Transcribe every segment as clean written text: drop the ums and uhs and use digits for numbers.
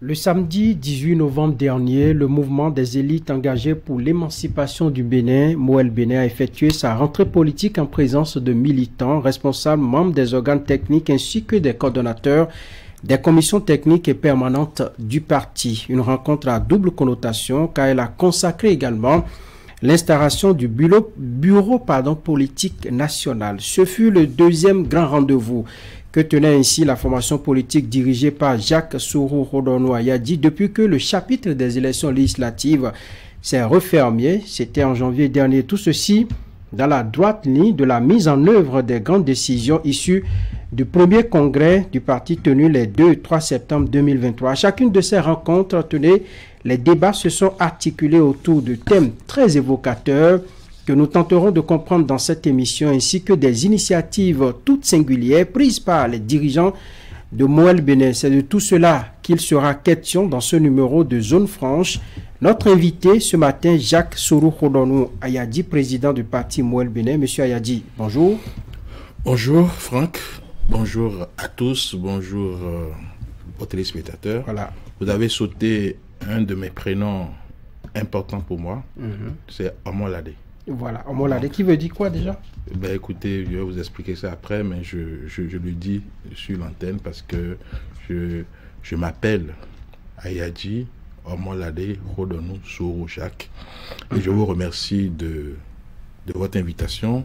Le samedi 18 novembre dernier, le mouvement des élites engagées pour l'émancipation du Bénin, Moël Bénin, a effectué sa rentrée politique en présence de militants, responsables, membres des organes techniques ainsi que des coordonnateurs des commissions techniques et permanentes du parti. Une rencontre à double connotation car elle a consacré également l'installation du bureau politique national. Ce fut le deuxième grand rendez-vous que tenait ainsi la formation politique dirigée par Jacques Soro-Rodornou Ayadi depuis que le chapitre des élections législatives s'est refermé. C'était en janvier dernier. Tout ceci dans la droite ligne de la mise en œuvre des grandes décisions issues du premier congrès du parti tenu les 2 et 3 septembre 2023. À chacune de ces rencontres, tenez, les débats se sont articulés autour de thèmes très évocateurs que nous tenterons de comprendre dans cette émission, ainsi que des initiatives toutes singulières prises par les dirigeants de Moël Bénin. C'est de tout cela qu'il sera question dans ce numéro de Zone Franche. Notre invité ce matin, Jacques Soro-Rodornou Ayadi, président du parti Moël Bénin. Monsieur Ayadi, bonjour. Bonjour Franck, bonjour à tous, bonjour aux téléspectateurs. Voilà. Vous avez sauté un de mes prénoms importants pour moi, c'est Omolade. Voilà, Omolade, qui veut dire quoi déjà? Ben écoutez, je vais vous expliquer ça après, mais je le dis sur l'antenne parce que je m'appelle Ayadi Omolade Rodornou Soro Jacques. Et je vous remercie de votre invitation.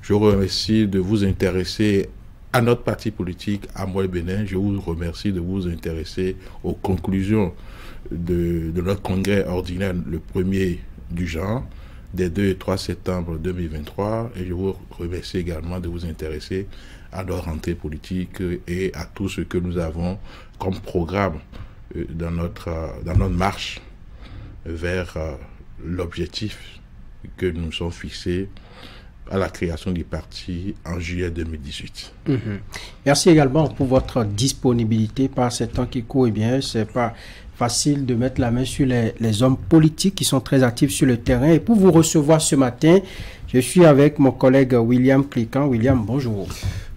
Je vous remercie de vous intéresser à notre parti politique, à Moël Bénin. Je vous remercie de vous intéresser aux conclusions de notre congrès ordinaire, le premier du genre, des 2 et 3 septembre 2023. Et je vous remercie également de vous intéresser à notre rentrée politique et à tout ce que nous avons comme programme dans notre marche vers l'objectif que nous nous sommes fixés à la création du parti en juillet 2018. Merci également pour votre disponibilité par ces temps qui courent. Eh bien, c'est pas facile de mettre la main sur les hommes politiques qui sont très actifs sur le terrain. Et pour vous recevoir ce matin, je suis avec mon collègue William Cliquant. William, bonjour.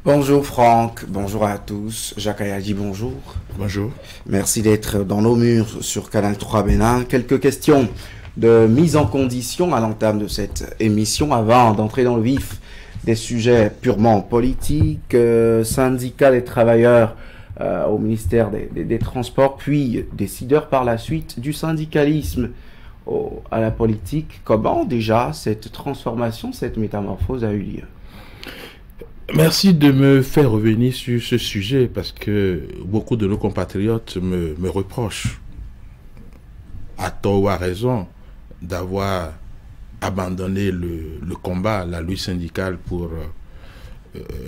Bonjour Franck, bonjour à tous. Jacques Ayadi, bonjour. Bonjour. Merci d'être dans nos murs sur Canal 3 Bénin. Quelques questions de mise en condition à l'entame de cette émission avant d'entrer dans le vif des sujets purement politiques, syndicats des travailleurs au ministère des Transports, puis décideurs par la suite du syndicalisme à la politique. Comment déjà cette transformation, cette métamorphose a eu lieu? Merci de me faire revenir sur ce sujet parce que beaucoup de nos compatriotes me reprochent, à tort ou à raison, d'avoir abandonné le combat, la lutte syndicale pour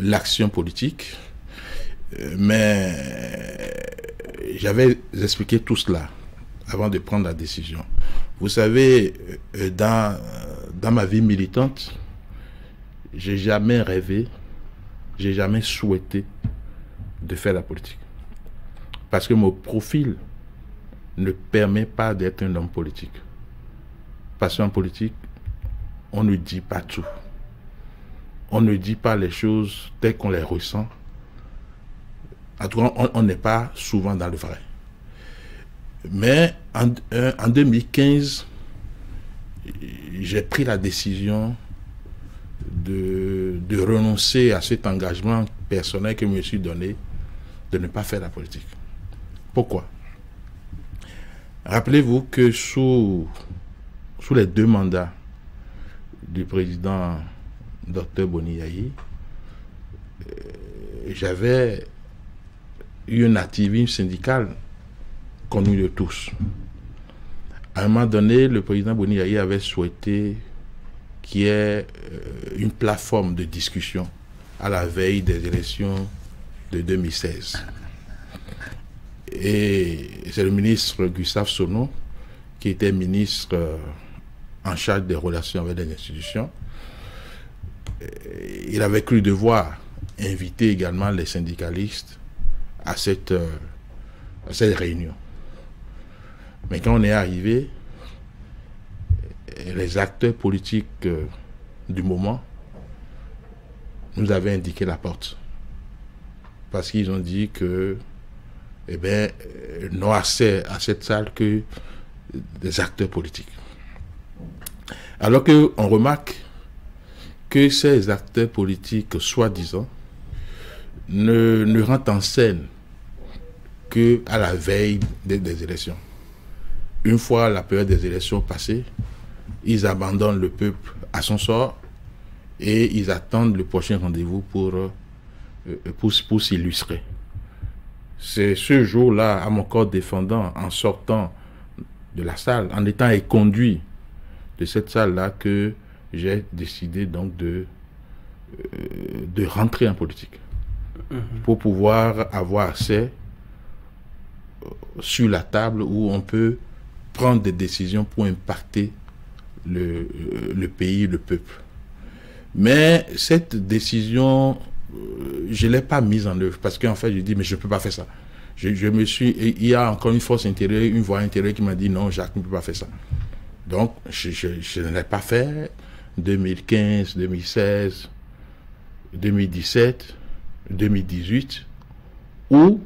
l'action politique. Mais j'avais expliqué tout cela avant de prendre la décision. Vous savez, dans ma vie militante, j'ai jamais rêvé, j'ai jamais souhaité de faire la politique. Parce que mon profil ne permet pas d'être un homme politique. Parce qu'en politique, on ne dit pas tout. On ne dit pas les choses telles qu'on les ressent. En tout cas, on n'est pas souvent dans le vrai. Mais en 2015, j'ai pris la décision de renoncer à cet engagement personnel que je me suis donné de ne pas faire la politique. Pourquoi? Rappelez-vous que sous les 2 mandats du président Dr Boni Yayi, j'avais eu un activisme syndical connu de tous. À un moment donné, le président Boni Yayi avait souhaité qu'il y ait une plateforme de discussion à la veille des élections de 2016. Et c'est le ministre Gustave Sonneau, qui était ministre en charge des relations avec les institutions. Il avait cru devoir inviter également les syndicalistes à cette réunion. Mais quand on est arrivé, les acteurs politiques du moment nous avaient indiqué la porte. Parce qu'ils ont dit que eh bien, n'ont accès à cette salle que des acteurs politiques. Alors qu'on remarque que ces acteurs politiques, soi-disant, ne rentrent en scène qu'à la veille des élections. Une fois la période des élections passée, ils abandonnent le peuple à son sort et ils attendent le prochain rendez-vous pour s'illustrer. C'est ce jour-là, à mon corps défendant, en sortant de la salle, en étant éconduit de cette salle-là, que j'ai décidé donc de rentrer en politique. Pour pouvoir avoir accès sur la table où on peut prendre des décisions pour impacter le pays, le peuple. Mais cette décision, je ne l'ai pas mise en œuvre parce qu'en fait, je dis, mais je ne peux pas faire ça. Il y a encore une force intérieure, une voix intérieure qui m'a dit, non, Jacques, ne peut pas faire ça. Donc, je ne l'ai pas fait. 2015, 2016, 2017, 2018, où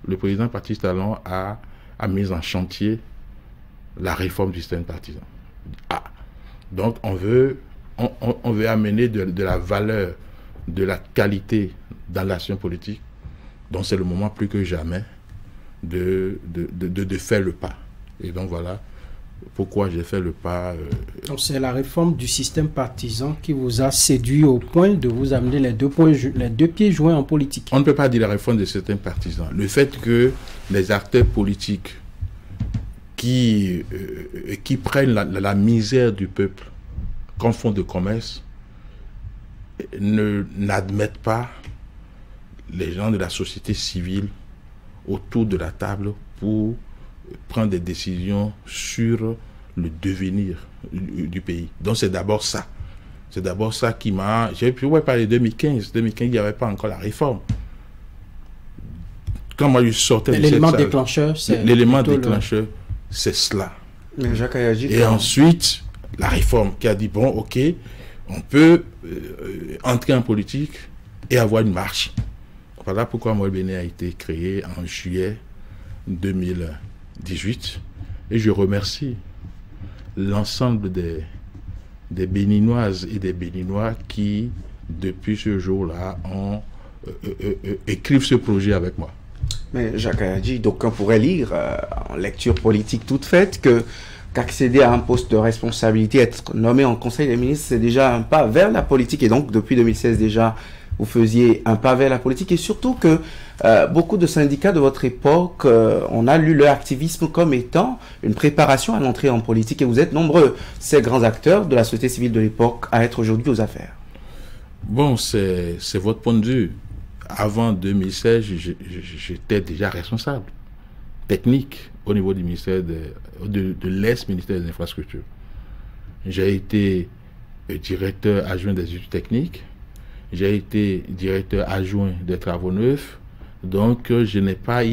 le président Patrice Talon a mis en chantier la réforme du système partisan. Donc, on veut amener de la valeur, de la qualité dans l'action politique. Donc, c'est le moment plus que jamais de faire le pas. Et donc, voilà pourquoi j'ai fait le pas. Donc, c'est la réforme du système partisan qui vous a séduit au point de vous amener les deux pieds joints en politique. On ne peut pas dire la réforme du système partisan. Le fait que les acteurs politiques qui prennent la misère du peuple comme fonds de commerce n'admettent pas les gens de la société civile autour de la table pour prendre des décisions sur le devenir du pays. Donc c'est d'abord ça. C'est d'abord ça qui m'a... J'ai pu parler de 2015. 2015, il n'y avait pas encore la réforme. Quand moi je sortais de l'élément déclencheur, c'est... L'élément déclencheur, c'est cela. Mais Jacques Ayadji, et ensuite, la réforme qui a dit, bon, ok, on peut entrer en politique et avoir une marche. Voilà pourquoi Moël Béné a été créé en juillet 2018. Et je remercie l'ensemble des Béninoises et des Béninois qui, depuis ce jour-là, écrivent ce projet avec moi. Mais Jacques Ayadji, d'aucuns pourraient lire en lecture politique toute faite qu'accéder à un poste de responsabilité, être nommé en Conseil des ministres, c'est déjà un pas vers la politique. Et donc, depuis 2016 déjà, vous faisiez un pas vers la politique. Et surtout que beaucoup de syndicats de votre époque, on a lu leur activisme comme étant une préparation à l'entrée en politique. Et vous êtes nombreux, ces grands acteurs de la société civile de l'époque, à être aujourd'hui aux affaires. Bon, c'est votre point de vue. Avant 2016, j'étais déjà responsable technique au niveau du ministère de l'ex-ministère des Infrastructures. J'ai été directeur adjoint des études techniques. J'ai été directeur adjoint des travaux neufs. Donc, il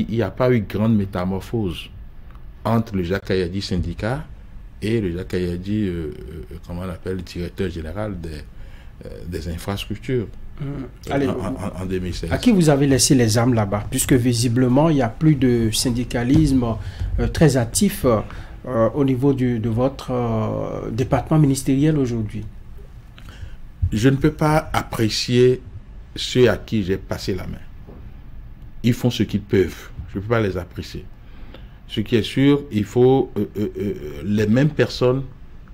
n'y a pas eu grande métamorphose entre le Jacques Ayadji syndicat et le Jacques Ayadji, comment on appelle, directeur général des infrastructures. Allez, en 2016. À qui vous avez laissé les armes là-bas? Puisque visiblement, il n'y a plus de syndicalisme très actif au niveau de votre département ministériel aujourd'hui. Je ne peux pas apprécier ceux à qui j'ai passé la main. Ils font ce qu'ils peuvent. Je ne peux pas les apprécier. Ce qui est sûr, il faut... les mêmes personnes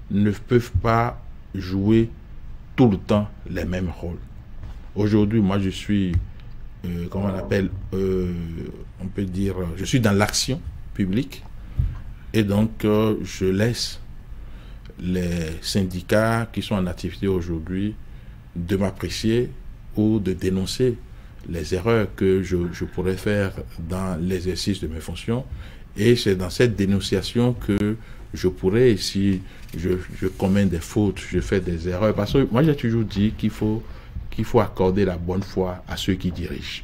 ne peuvent pas jouer tout le temps les mêmes rôles. Aujourd'hui, moi, je suis, comment on appelle, on peut dire, je suis dans l'action publique. Et donc, je laisse les syndicats qui sont en activité aujourd'hui de m'apprécier ou de dénoncer les erreurs que je pourrais faire dans l'exercice de mes fonctions. Et c'est dans cette dénonciation que je pourrais, si je commets des fautes, je fais des erreurs. Parce que moi, j'ai toujours dit qu'il faut accorder la bonne foi à ceux qui dirigent.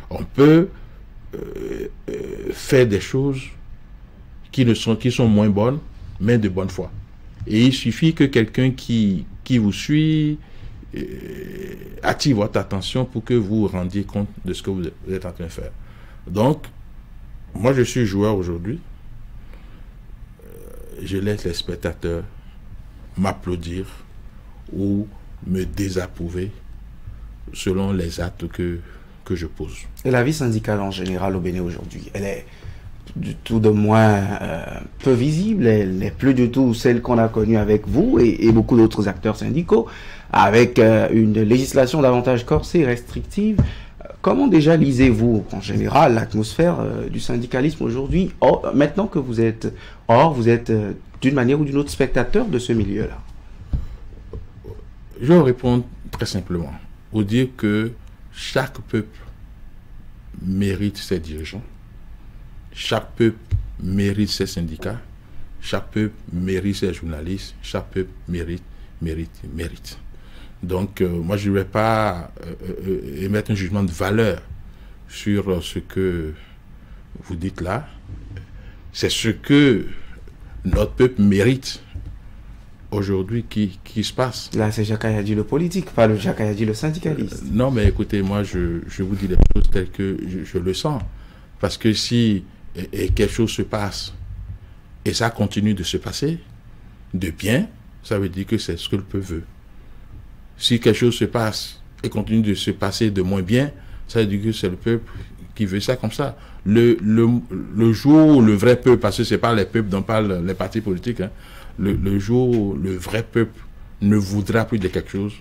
On peut faire des choses qui sont moins bonnes, mais de bonne foi. Et il suffit que quelqu'un qui vous suit attire votre attention pour que vous vous rendiez compte de ce que vous êtes en train de faire. Donc, Moi, je suis joueur aujourd'hui. Je laisse les spectateurs m'applaudir ou me désapprouver selon les actes que je pose. Et la vie syndicale en général au Bénin aujourd'hui, elle est tout de moins peu visible, elle n'est plus du tout celle qu'on a connue avec vous et beaucoup d'autres acteurs syndicaux, avec une législation davantage corsée, restrictive. Comment déjà lisez-vous en général l'atmosphère du syndicalisme aujourd'hui, maintenant que vous êtes d'une manière ou d'une autre spectateur de ce milieu-là? Je vais répondre très simplement, pour dire que chaque peuple mérite ses dirigeants, chaque peuple mérite ses syndicats, chaque peuple mérite ses journalistes, chaque peuple mérite. Donc, moi, je ne vais pas émettre un jugement de valeur sur ce que vous dites là. C'est ce que notre peuple mérite aujourd'hui qui se passe. Là, c'est Jacques Ayadi le politique, pas le Jacques Ayadi le syndicaliste. Non, mais écoutez, moi, je vous dis les choses telles que je le sens. Parce que si quelque chose se passe et ça continue de se passer de bien, ça veut dire que c'est ce que le peuple veut. Si quelque chose se passe et continue de se passer de moins bien, ça veut dire que c'est le peuple qui veut ça comme ça. Le jour où le vrai peuple, parce que ce n'est pas les peuples dont parlent les partis politiques, hein, le jour où le vrai peuple ne voudra plus de quelque chose,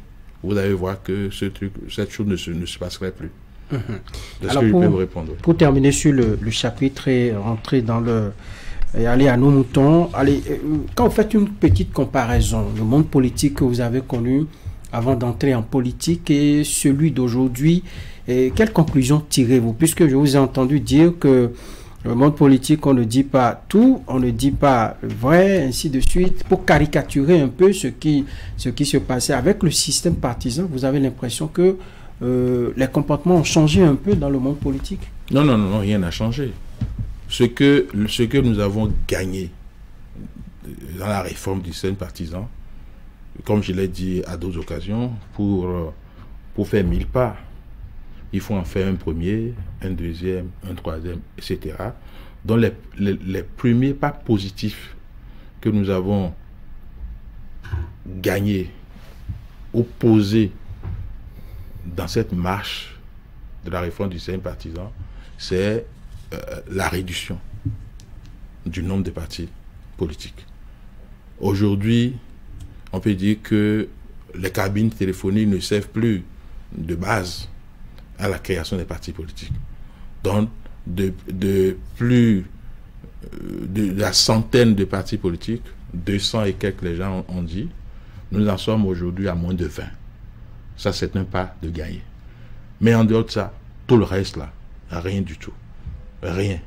vous allez voir que cette chose ne se passerait plus. Alors pour terminer sur le chapitre et rentrer dans et aller à nos moutons, quand vous faites une petite comparaison, le monde politique que vous avez connu avant d'entrer en politique et celui d'aujourd'hui, quelle conclusion tirez-vous? Puisque je vous ai entendu dire que le monde politique, on ne dit pas tout, on ne dit pas vrai, ainsi de suite, pour caricaturer un peu ce qui se passait avec le système partisan. Vous avez l'impression que les comportements ont changé un peu dans le monde politique? Non, rien n'a changé. Ce que nous avons gagné dans la réforme du système partisan, comme je l'ai dit à d'autres occasions, pour faire 1000 pas, il faut en faire un premier, un deuxième, un troisième, etc. Donc les premiers pas positifs que nous avons gagnés ou posés dans cette marche de la réforme du système partisan, c'est la réduction du nombre de partis politiques. Aujourd'hui, on peut dire que les cabines téléphoniques ne servent plus de base à la création des partis politiques. Donc, de la centaine de partis politiques, 200 et quelques les gens ont dit, nous en sommes aujourd'hui à moins de 20. Ça, c'est un pas de gagner. Mais en dehors de ça, tout le reste là, rien du tout. Rien.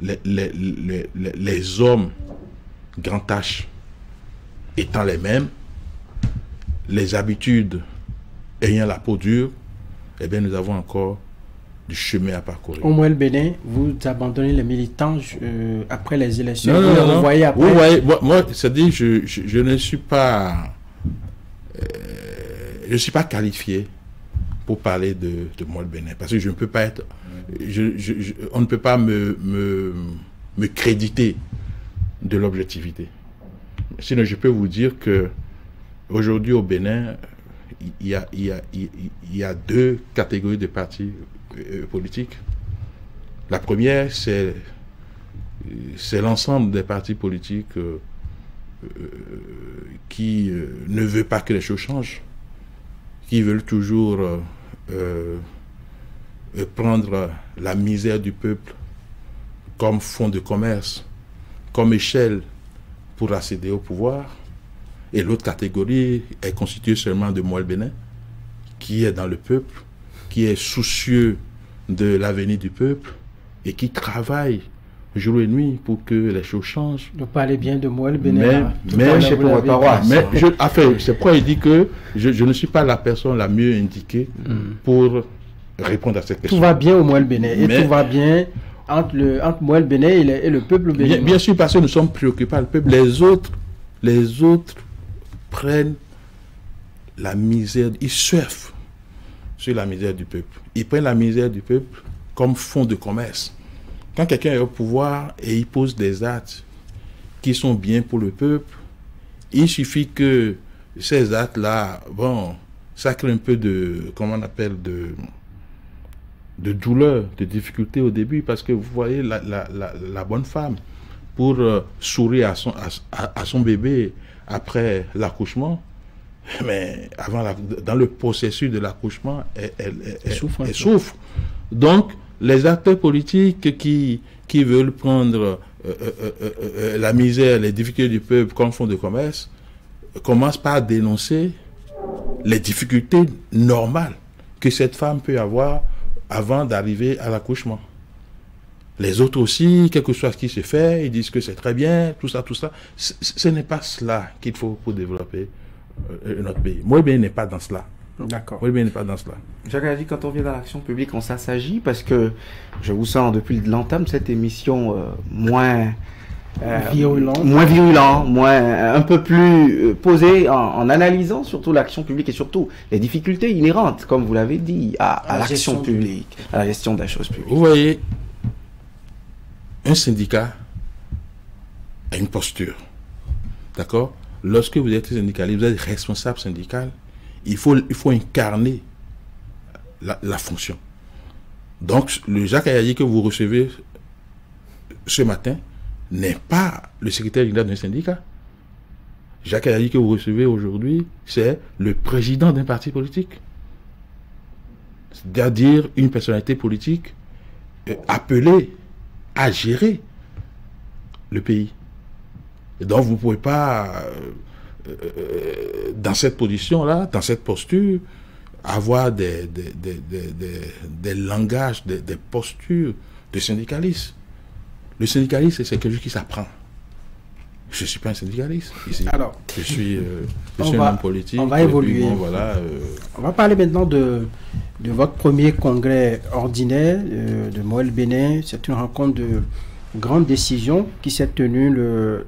Les hommes grand H étant les mêmes, les habitudes ayant la peau dure, eh bien, nous avons encore du chemin à parcourir. Au moins, le Bénin, vous abandonnez les militants après les élections. Non. Vous voyez après. Vous voyez, moi, c'est-à-dire, je ne suis pas... je ne suis pas qualifié pour parler de moi, le Bénin. Parce que je ne peux pas être... on ne peut pas me créditer de l'objectivité. Sinon, je peux vous dire que aujourd'hui au Bénin, il y a deux catégories de partis politiques. La première, c'est l'ensemble des partis politiques qui ne veulent pas que les choses changent, qui veulent toujours prendre la misère du peuple comme fonds de commerce, comme échelle pour accéder au pouvoir. Et l'autre catégorie est constituée seulement de moi, le Bénin, qui est dans le peuple, qui est soucieux de l'avenir du peuple et qui travaille jour et nuit pour que les choses changent. Vous parlez bien de moi, le Bénin. Mais c'est pourquoi il dit que je ne suis pas la personne la mieux indiquée pour répondre à cette question. Tout va bien au moins le Bénin. Et tout va bien entre moi, le Bénin et le peuple béninois. Bien sûr, parce que nous sommes préoccupés par le peuple. Les autres prennent la misère, ils surfent sur la misère du peuple. Ils prennent la misère du peuple comme fonds de commerce Quand quelqu'un est au pouvoir et il pose des actes qui sont bien pour le peuple, il suffit que ces actes-là, bon, ça crée un peu de, comment on appelle, de douleur, de difficulté au début, parce que vous voyez la bonne femme, pour sourire à son bébé après l'accouchement, mais dans le processus de l'accouchement, elle souffre. Donc, les acteurs politiques qui veulent prendre la misère, les difficultés du peuple comme fonds de commerce, commencent par dénoncer les difficultés normales que cette femme peut avoir avant d'arriver à l'accouchement. Les autres aussi, quel que soit ce qui se fait, ils disent que c'est très bien, tout ça. Ce n'est pas cela qu'il faut pour développer notre pays. Moi, bien, n'est pas dans cela. D'accord. Moi, bien, n'est pas dans cela. Jacques Ayadji, quand on vient dans l'action publique, on s'assagit parce que je vous sens depuis l'entame de cette émission moins virulent, un peu plus posé en analysant surtout l'action publique et surtout les difficultés inhérentes, comme vous l'avez dit, à l'action publique, à la gestion de la chose publique. Vous voyez, un syndicat a une posture. D'accord? Lorsque vous êtes syndicaliste, vous êtes responsable syndical, il faut incarner la fonction. Donc, le Jacques Ayadji que vous recevez ce matin n'est pas le secrétaire général d'un syndicat. Jacques Ayadji que vous recevez aujourd'hui, c'est le président d'un parti politique. C'est-à-dire une personnalité politique appelée à gérer le pays. Et donc, vous ne pouvez pas, dans cette position-là, dans cette posture, avoir des langages, des postures de syndicalistes. Le syndicaliste, c'est quelque chose qui s'apprend. Je ne suis pas un syndicaliste. Alors, je suis un homme politique. On va évoluer. Bon, voilà, On va parler maintenant de votre premier congrès ordinaire de Moël Bénin. C'est une rencontre de grande décision qui s'est tenue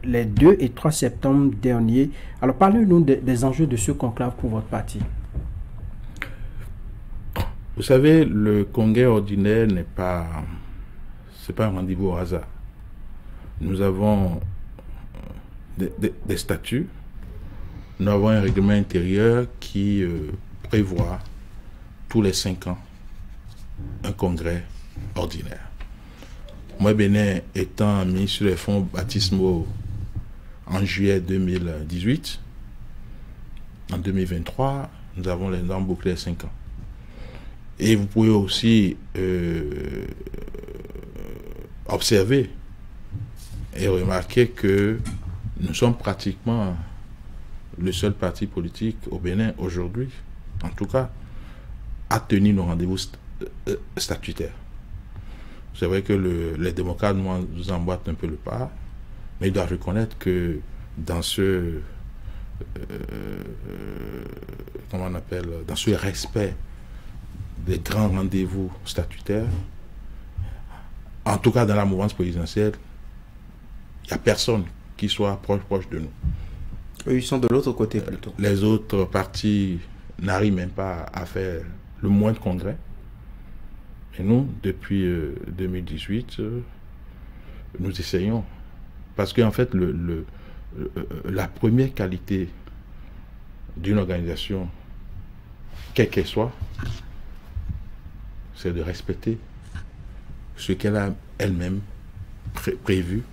les 2 et 3 septembre dernier. Alors, parlez-nous des enjeux de ce conclave pour votre parti. Vous savez, le congrès ordinaire c'est pas un rendez-vous au hasard. Nous avons des statuts, nous avons un règlement intérieur qui prévoit tous les 5 ans un congrès ordinaire. Moi, Bénin étant ministre des Fonds baptismaux en juillet 2018, en 2023, nous avons les normes bouclées 5 ans. Et vous pouvez aussi observer et remarquer que nous sommes pratiquement le seul parti politique au Bénin aujourd'hui, en tout cas, à tenir nos rendez-vous statutaires. C'est vrai que les démocrates nous emboîtent un peu le pas, mais ils doivent reconnaître que dans ce dans ce respect des grands rendez-vous statutaires, en tout cas dans la mouvance présidentielle, il n'y a personne qui soit proche de nous. Eux, ils sont de l'autre côté plutôt. Les autres partis n'arrivent même pas à faire le moindre congrès. Et nous, depuis 2018, nous essayons. Parce qu'en fait, la première qualité d'une organisation, quelle qu'elle soit, c'est de respecter ce qu'elle a elle-même prévu,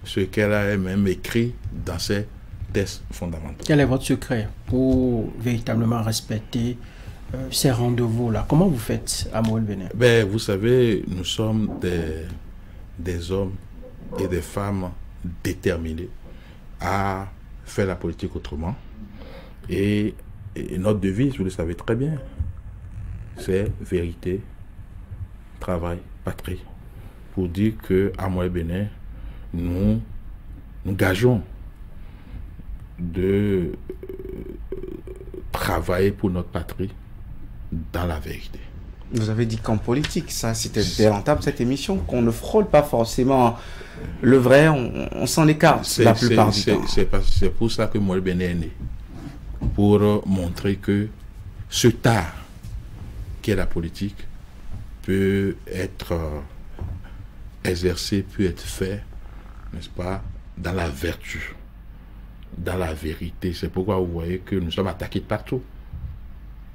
ce qu'elle a elle-même écrit dans ses textes fondamentaux. Quel est votre secret pour véritablement respecter ces rendez-vous-là? Comment vous faites à Moël Bénin? Ben, vous savez, nous sommes des hommes et des femmes déterminés à faire la politique autrement. Et notre devise, vous le savez très bien, c'est vérité, travail, patrie. Pour dire qu'à Moël Bénin, nous gageons de travailler pour notre patrie dans la vérité. Vous avez dit qu'en politique, ça c'était dès l'entame de cette émission, qu'on ne frôle pas forcément le vrai, on s'en écarte la plupart du temps. C'est pour ça que Moël Bénin est né. Pour montrer que ce tard qu'est la politique peut être exercer peut être fait, n'est-ce pas, dans la vertu, dans la vérité. C'est pourquoi vous voyez que nous sommes attaqués de partout.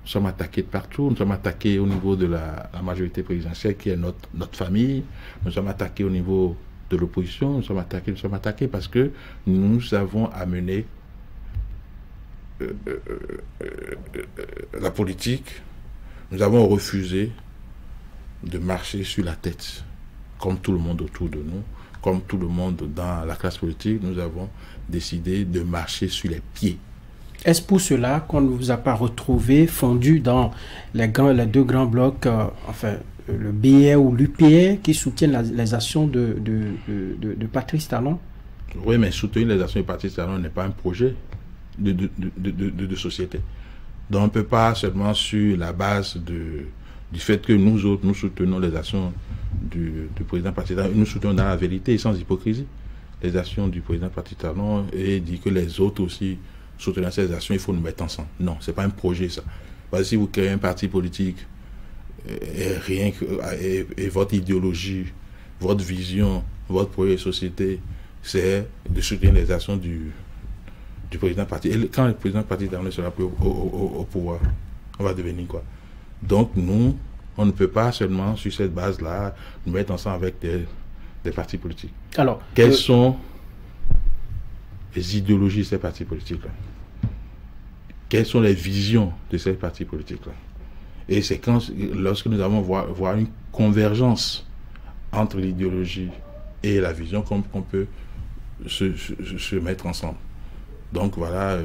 Nous sommes attaqués de partout. Nous sommes attaqués au niveau de la majorité présidentielle qui est notre famille. Nous sommes attaqués au niveau de l'opposition. Nous sommes attaqués parce que nous avons amené la politique. Nous avons refusé de marcher sur la tête, comme tout le monde autour de nous, comme tout le monde dans la classe politique. Nous avons décidé de marcher sur les pieds. Est-ce pour cela qu'on ne vous a pas retrouvé fondu dans les deux grands blocs, le BR ou l'UPR, qui soutiennent les actions de Patrice Talon? Oui, mais soutenir les actions de Patrice Talon n'est pas un projet de société. Donc on ne peut pas seulement sur la base du fait que nous autres, nous soutenons les actions du président Patrice Talon, nous soutenons dans la vérité et sans hypocrisie les actions du président Patrice Talon et dit que les autres aussi soutenant ces actions, il faut nous mettre ensemble. Non, ce n'est pas un projet ça. Parce que si vous créez un parti politique et votre idéologie, votre vision, votre projet de société, c'est de soutenir les actions du président parti. Et quand le président parti sera plus au pouvoir, on va devenir quoi? Donc nous, on ne peut pas seulement sur cette base-là nous mettre ensemble avec des partis politiques. Alors, quelles sont les idéologies de ces partis politiques-là? Quelles sont les visions de ces partis politiques-là? Et c'est lorsque nous allons voir une convergence entre l'idéologie et la vision qu'on peut se mettre ensemble. Donc voilà,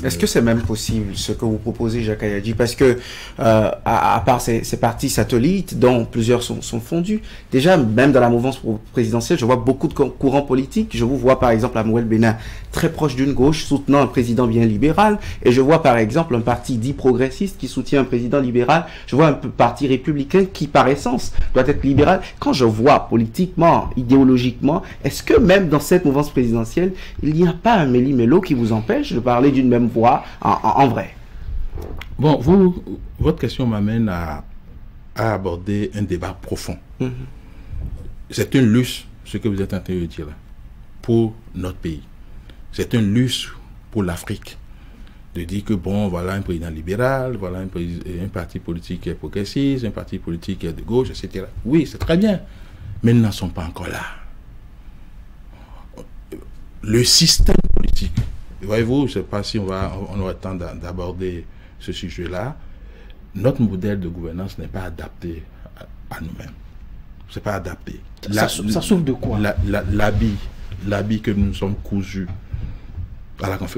Est-ce que c'est même possible ce que vous proposez, Jacques Ayadji? Parce que à part ces partis satellites dont plusieurs sont fondus, déjà même dans la mouvance présidentielle, je vois beaucoup de courants politiques. Je vous vois par exemple à Mouel Bénin très proche d'une gauche soutenant un président bien libéral, et je vois par exemple un parti dit progressiste qui soutient un président libéral. Je vois un parti républicain qui par essence doit être libéral. Quand je vois politiquement, idéologiquement, est-ce que même dans cette mouvance présidentielle, il n'y a pas un méli-mélo qui vous empêche de parler d'une même voix en vrai? Bon, votre question m'amène à aborder un débat profond. C'est un luxe, ce que vous êtes en train de dire là, pour notre pays. C'est un luxe pour l'Afrique de dire que bon, voilà un président libéral, voilà un parti politique qui est progressiste, un parti politique qui est de gauche, etc. Oui, c'est très bien, mais nous n'en sommes pas encore là. Le système politique, voyez-vous, je ne sais pas si on aura le temps d'aborder ce sujet-là. Notre modèle de gouvernance n'est pas adapté à nous-mêmes. C'est pas adapté. Ça souffre de quoi? L'habit que nous sommes cousus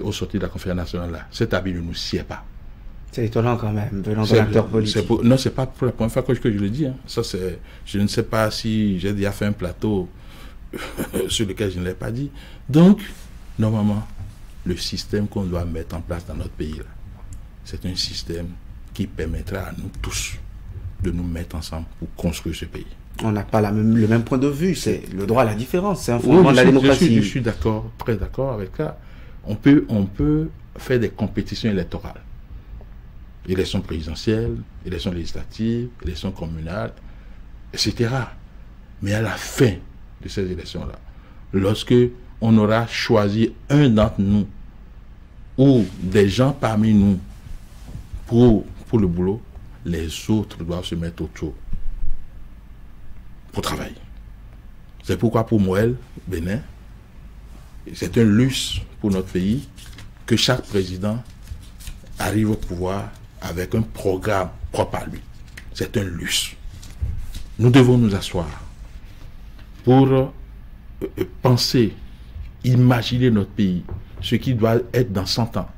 au sortir de la conférence nationale, là, cet habit ne nous sied pas. C'est étonnant quand même, venant d'un acteur politique. Non, c'est pas pour la première fois que je le dis. Hein. Ça, je ne sais pas si j'ai déjà fait un plateau sur lequel je ne l'ai pas dit. Donc, normalement, le système qu'on doit mettre en place dans notre pays, c'est un système qui permettra à nous tous de nous mettre ensemble pour construire ce pays. On n'a pas le même point de vue, c'est le droit à la différence, c'est un fondement de la démocratie. Je suis d'accord, très d'accord avec ça. On peut faire des compétitions électorales. Élections présidentielles, élections législatives, élections communales, etc. Mais à la fin de ces élections-là, lorsque on aura choisi un d'entre nous ou des gens parmi nous pour le boulot, les autres doivent se mettre autour pour travailler. C'est pourquoi pour Mouel Bénin, c'est un luxe pour notre pays que chaque président arrive au pouvoir avec un programme propre à lui. C'est un luxe. Nous devons nous asseoir pour penser, imaginer notre pays, ce qui doit être dans 100 ans,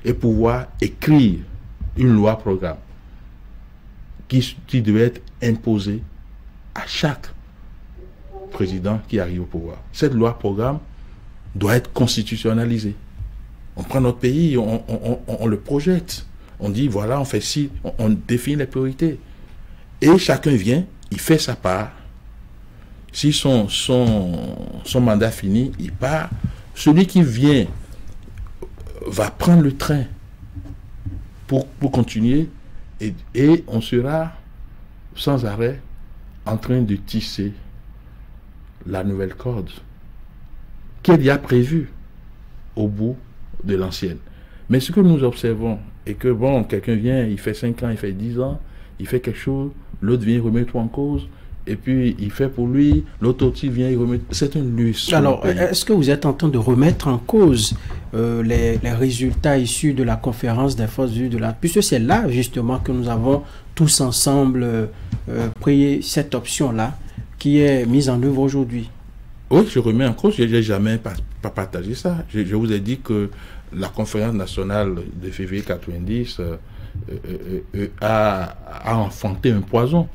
et pouvoir écrire une loi-programme qui devait être imposée à chaque président qui arrive au pouvoir. Cette loi-programme doit être constitutionnalisée. On prend notre pays, on le projette. On dit, voilà, on fait ci, on définit les priorités. Et chacun vient, il fait sa part. Si son mandat fini, il part. Celui qui vient va prendre le train pour continuer et on sera sans arrêt en train de tisser la nouvelle corde qui est déjà prévue au bout de l'ancienne. Mais ce que nous observons est que, bon, quelqu'un vient, il fait 5 ans, il fait 10 ans, il fait quelque chose, l'autre vient, il remet tout en cause, et puis il fait pour lui, l'autre aussi vient, il remet... C'est un luxe. Alors, est-ce que vous êtes en train de remettre en cause les résultats issus de la conférence des forces vives de la... Puisque c'est là, justement, que nous avons tous ensemble pris cette option-là, qui est mise en œuvre aujourd'hui. Oui, je remets en cause, je n'ai jamais pas partagé ça. Je vous ai dit que la conférence nationale de février 90 a enfanté un poison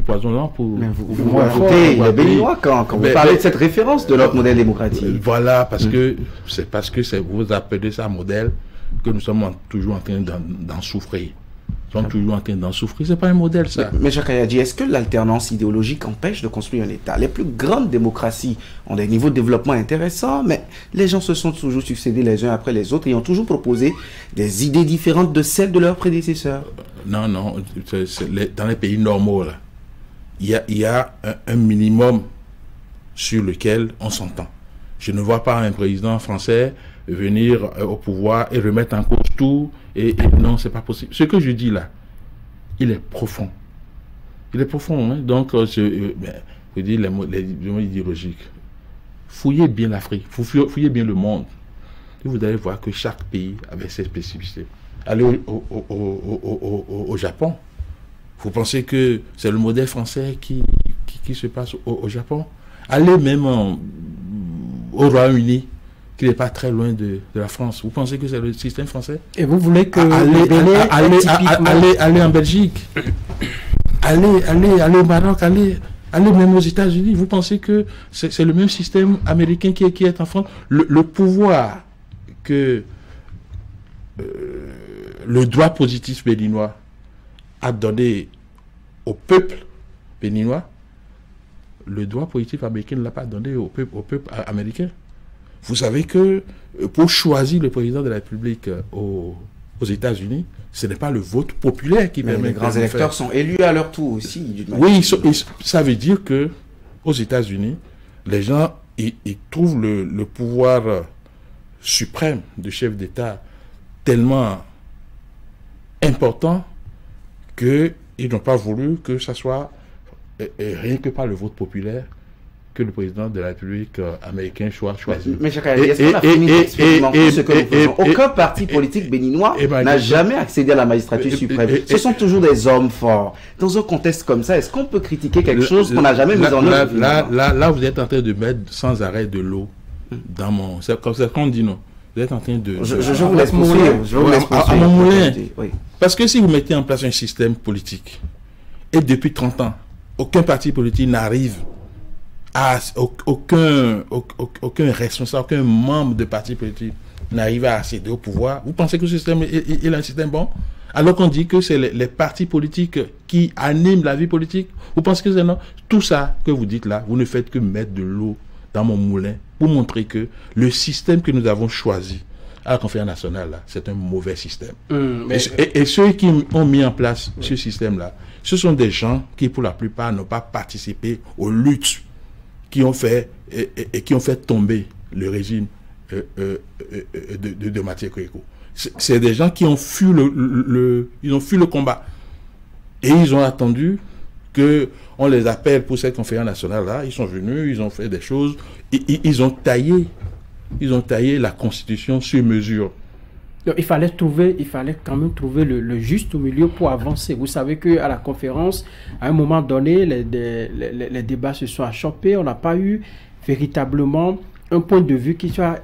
là pour... Mais vous ajoutez les Béninois quand vous parlez de cette référence de notre modèle démocratique. Voilà, parce que vous appelez ça modèle que nous sommes toujours en train d'en souffrir. Nous sommes toujours en train d'en souffrir. C'est pas un modèle, ça. Mais Jacques Kayadji, est-ce que l'alternance idéologique empêche de construire un État? Les plus grandes démocraties ont des niveaux de développement intéressants, mais les gens se sont toujours succédés les uns après les autres et ont toujours proposé des idées différentes de celles de leurs prédécesseurs. Non, dans les pays normaux, là, il y a un minimum sur lequel on s'entend. Je ne vois pas un président français venir au pouvoir et remettre en cause tout. Et non, c'est pas possible. Ce que je dis là, il est profond. Il est profond. Hein? Donc, je dis les mots idéologiques. Fouillez bien l'Afrique, fouillez bien le monde. Et vous allez voir que chaque pays avait ses spécificités. Allez au Japon. Vous pensez que c'est le modèle français qui se passe au Japon? Allez même au Royaume-Uni, qui n'est pas très loin de la France. Vous pensez que c'est le système français? Et vous voulez que allez en Belgique, allez au Maroc, allez même aux États-Unis. Vous pensez que c'est le même système américain qui est en France? Le pouvoir que le droit positif béninois a donné au peuple béninois, le droit positif américain ne l'a pas donné au peuple américain. Vous savez que pour choisir le président de la République aux États-Unis, ce n'est pas le vote populaire qui permet. Les grands électeurs sont élus à leur tour aussi. Oui, ça veut dire que aux États-Unis, les gens ils trouvent le pouvoir suprême du chef d'État tellement important qu'ils n'ont pas voulu que ça soit rien que par le vote populaire que le président de la République américaine soit choisi. Mais est-ce qu'on a fini d'expérimenter ce que nous faisons? Aucun parti politique béninois n'a jamais accédé à la magistrature suprême. Ce sont toujours des hommes forts. Dans un contexte comme ça, est-ce qu'on peut critiquer quelque chose qu'on n'a jamais mis en œuvre? Là, vous êtes en train de mettre sans arrêt de l'eau dans mon... C'est comme ça qu'on dit, non? Vous êtes en train de... Je vous laisse poursuivre. À mon moulin. Oui. Parce que si vous mettez en place un système politique, et depuis 30 ans, aucun parti politique n'arrive à... Aucun responsable, aucun membre de parti politique n'arrive à accéder au pouvoir. Vous pensez que ce système est un système bon? Alors qu'on dit que c'est les partis politiques qui animent la vie politique. Vous pensez que c'est non? Tout ça que vous dites là, vous ne faites que mettre de l'eau dans mon moulin pour montrer que le système que nous avons choisi à la conférence nationale, là, c'est un mauvais système. Et ceux qui ont mis en place ce système-là, ce sont des gens qui, pour la plupart, n'ont pas participé aux luttes qui ont fait tomber le régime de Mathieu Kékou. C'est des gens qui ont fui ils ont fui le combat. Et ils ont attendu qu'on les appelle pour cette conférence nationale-là. Ils sont venus, ils ont fait des choses. Ils ont taillé la Constitution sur mesure. Donc, il fallait quand même trouver le juste milieu pour avancer. Vous savez qu'à la conférence, à un moment donné, les débats se sont achoppés. On n'a pas eu véritablement un point de vue qui a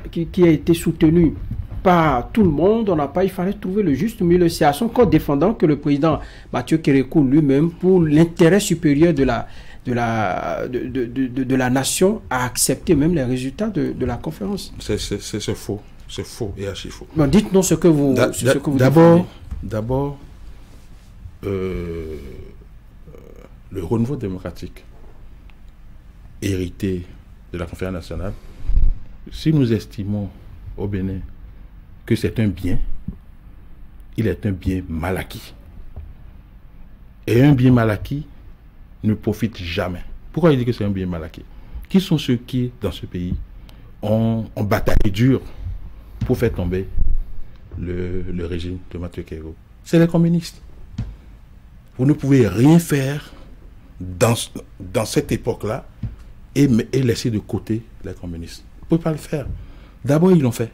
été soutenu par tout le monde. Il fallait trouver le juste milieu. C'est à son corps défendant que le président Mathieu Kérékou lui-même, pour l'intérêt supérieur de la nation, a accepté même les résultats de la conférence. C'est faux. C'est faux et archi faux. Bon, dites-nous ce que vous D'abord, le renouveau démocratique hérité de la conférence nationale, si nous estimons au Bénin que c'est un bien, il est un bien mal acquis. Et un bien mal acquis ne profite jamais. Pourquoi il dit que c'est un bien mal acquis? Qui sont ceux qui, dans ce pays, ont bataillé dur pour faire tomber le régime de Mathieu Kégo? C'est les communistes. Vous ne pouvez rien faire dans cette époque-là et laisser de côté les communistes. Vous ne pouvez pas le faire. D'abord, ils l'ont fait.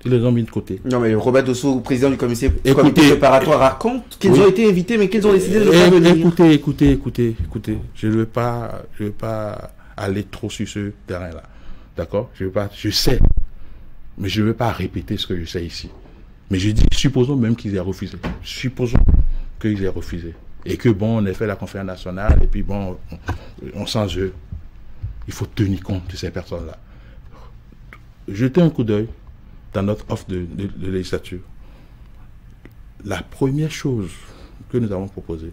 Ils les ont mis de côté. Non, mais Robert Dosso, président du comité préparatoire, raconte qu'ils ont été invités, mais qu'ils ont décidé de ne pas venir. Écoutez. Je ne veux pas aller trop sur ce terrain-là. D'accord? Je sais. Mais je ne veux pas répéter ce que je sais ici. Mais je dis, supposons même qu'ils aient refusé. Supposons qu'ils aient refusé. Et que, bon, on ait fait la conférence nationale, et puis, bon, on change eux. Il faut tenir compte de ces personnes-là. Jetez un coup d'œil dans notre offre de législature. La première chose que nous avons proposée,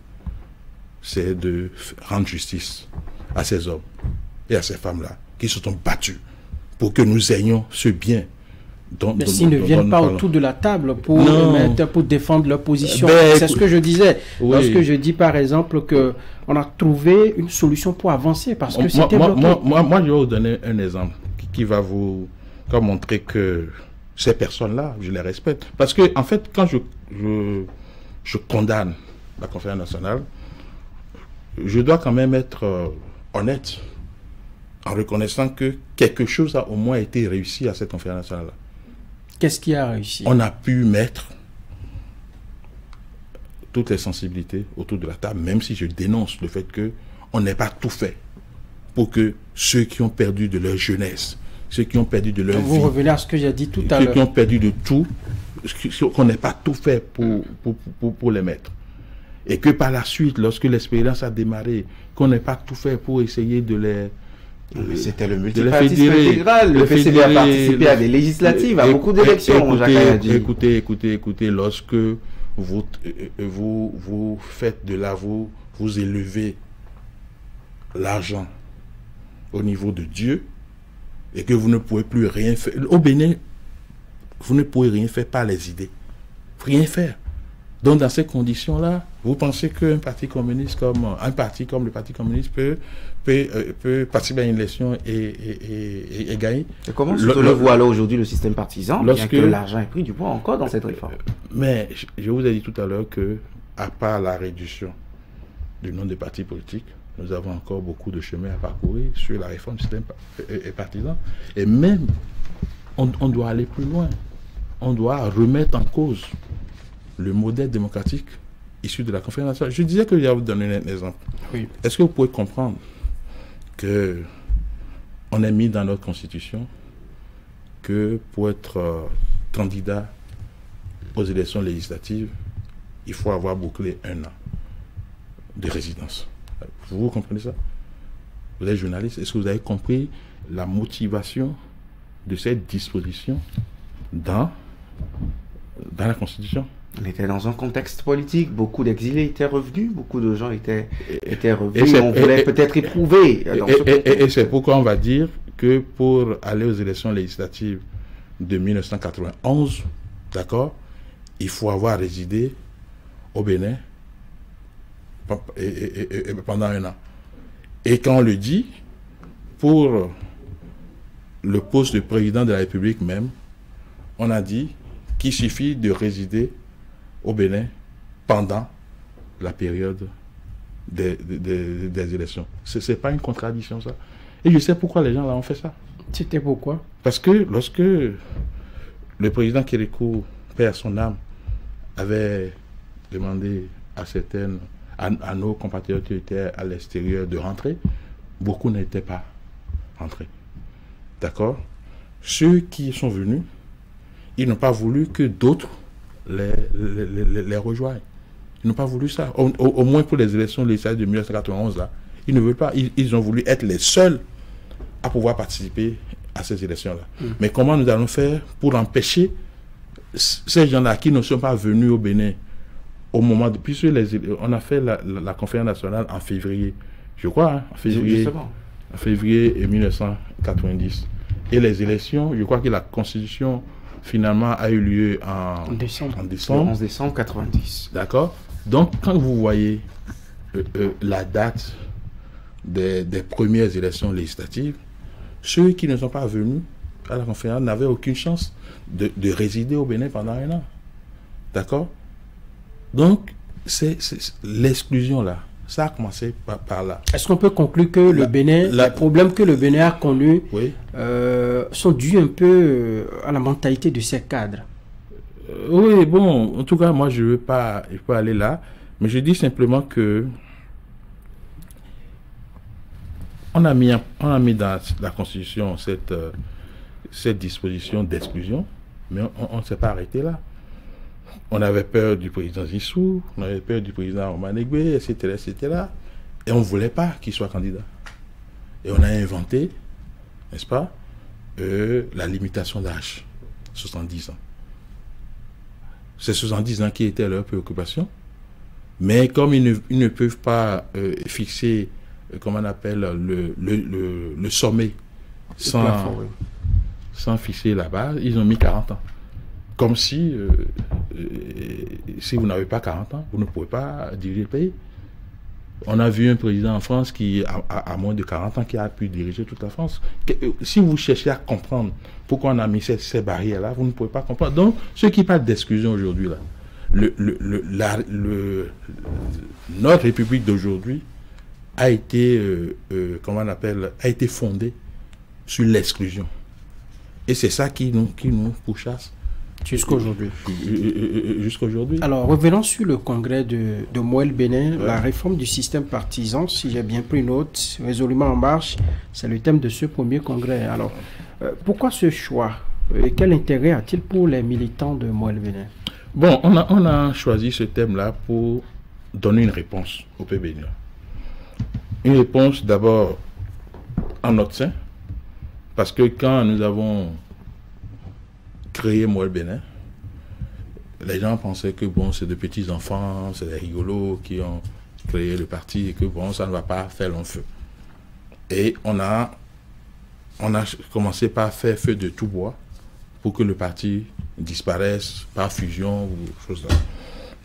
c'est de rendre justice à ces hommes et à ces femmes-là qui se sont battus pour que nous ayons ce bien. Mais s'ils ne viennent pas autour de la table pour défendre leur position, c'est ce que je disais. Oui. Lorsque je dis par exemple qu'on a trouvé une solution pour avancer, parce que c'était bloqué. Moi, je vais vous donner un exemple qui va vous montrer que ces personnes-là, je les respecte. Parce que, en fait, quand je condamne la conférence nationale, je dois quand même être honnête en reconnaissant que quelque chose a au moins été réussi à cette conférence nationale-là. Qu'est-ce qui a réussi? On a pu mettre toutes les sensibilités autour de la table, même si je dénonce le fait qu'on n'ait pas tout fait pour que ceux qui ont perdu de leur jeunesse, ceux qui ont perdu de leur vie... Vous revenez à ce que j'ai dit tout à l'heure. Ceux qui ont perdu de tout, qu'on n'ait pas tout fait pour les mettre. Et que par la suite, lorsque l'expérience a démarré, qu'on n'ait pas tout fait pour essayer de les... C'était le multipartisme intégral. Le PCB a participé à des législatives, à beaucoup d'élections. Écoutez, lorsque vous faites de là, vous élevez l'argent au niveau de Dieu et que vous ne pouvez plus rien faire. Au Bénin, vous ne pouvez rien faire par les idées. Rien faire. Donc, dans ces conditions-là, vous pensez qu'un parti communiste comme le Parti communiste peut participer à une élection et gagner? Et comment se voit alors aujourd'hui le système partisan, bien que l'argent ait pris du poids encore dans cette réforme? Mais je vous ai dit tout à l'heure que, à part la réduction du nombre de partis politiques, nous avons encore beaucoup de chemin à parcourir sur la réforme du système partisan. Et même, on doit aller plus loin. On doit remettre en cause le modèle démocratique issu de la conférence nationale. Je disais que je vais vous donner un exemple. Oui. Est-ce que vous pouvez comprendre que on est mis dans notre constitution que pour être candidat aux élections législatives, il faut avoir bouclé 1 an de résidence? Vous comprenez ça? Vous êtes journaliste. Est-ce que vous avez compris la motivation de cette disposition dans la Constitution? On était dans un contexte politique, beaucoup d'exilés étaient revenus, beaucoup de gens étaient revenus, on voulait peut-être éprouver. Et c'est pourquoi on va dire que pour aller aux élections législatives de 1991, d'accord, il faut avoir résidé au Bénin pendant 1 an. Et quand on le dit, pour le poste de président de la République même, on a dit qu'il suffit de résider au Bénin pendant la période des élections. Ce n'est pas une contradiction, ça. Et je sais pourquoi les gens là ont fait ça. C'était pourquoi? Parce que lorsque le président Kérékou, paix à son âme, avait demandé à nos compatriotes qui étaient à l'extérieur de rentrer, beaucoup n'étaient pas rentrés. D'accord? Ceux qui sont venus, ils n'ont pas voulu que d'autres les rejoignent. Ils n'ont pas voulu ça. Au moins pour les élections législatives de 1991, là, ils ne veulent pas. Ils ont voulu être les seuls à pouvoir participer à ces élections-là. Mais comment nous allons faire pour empêcher ces gens-là qui ne sont pas venus au Bénin au moment de... Puisque on a fait la conférence nationale en février, je crois, hein, en février 1990. Et les élections, je crois que la Constitution finalement a eu lieu en décembre. Le 11 décembre 90. D'accord. Donc, quand vous voyez la date des premières élections législatives, ceux qui ne sont pas venus à la conférence n'avaient aucune chance de résider au Bénin pendant un an. D'accord? Donc, c'est l'exclusion là. Ça a commencé par là. Est-ce qu'on peut conclure que le Bénin, les problèmes que le Bénin a connus sont dus un peu à la mentalité de ses cadres? Oui, bon, en tout cas, moi, je ne veux pas aller là, mais je dis simplement que on a mis dans la Constitution cette disposition d'exclusion, mais on ne s'est pas arrêté là. On avait peur du président Zissou, on avait peur du président Omanegbe, etc., etc. Et on ne voulait pas qu'il soit candidat. Et on a inventé, n'est-ce pas, la limitation d'âge, 70 ans. C'est 70 ans qui était leur préoccupation. Mais comme ils ne peuvent pas fixer, comment on appelle, le sommet sans fixer la base, ils ont mis 40 ans. Comme si vous n'avez pas 40 ans, vous ne pouvez pas diriger le pays. On a vu un président en France qui a moins de 40 ans qui a pu diriger toute la France. Si vous cherchez à comprendre pourquoi on a mis ces barrières-là, vous ne pouvez pas comprendre. Donc, ceux qui parlent d'exclusion aujourd'hui, là, notre République d'aujourd'hui a été, comment on appelle, a été fondée sur l'exclusion. Et c'est ça qui nous pourchasse. Jusqu'aujourd'hui. Jusqu'aujourd'hui. Alors, revenons sur le congrès de Mouel Bénin, la réforme du système partisan, si j'ai bien pris note, résolument en marche, c'est le thème de ce premier congrès. Alors, pourquoi ce choix et quel intérêt a-t-il pour les militants de Mouel Bénin? Bon, on a choisi ce thème-là pour donner une réponse au peuple béninois. Une réponse d'abord en notre sein, parce que quand nous avons créé Mouel Bénin, les gens pensaient que bon, c'est de petits enfants, c'est des rigolos qui ont créé le parti et que bon, ça ne va pas faire long feu. Et on a commencé par faire feu de tout bois pour que le parti disparaisse par fusion ou chose là.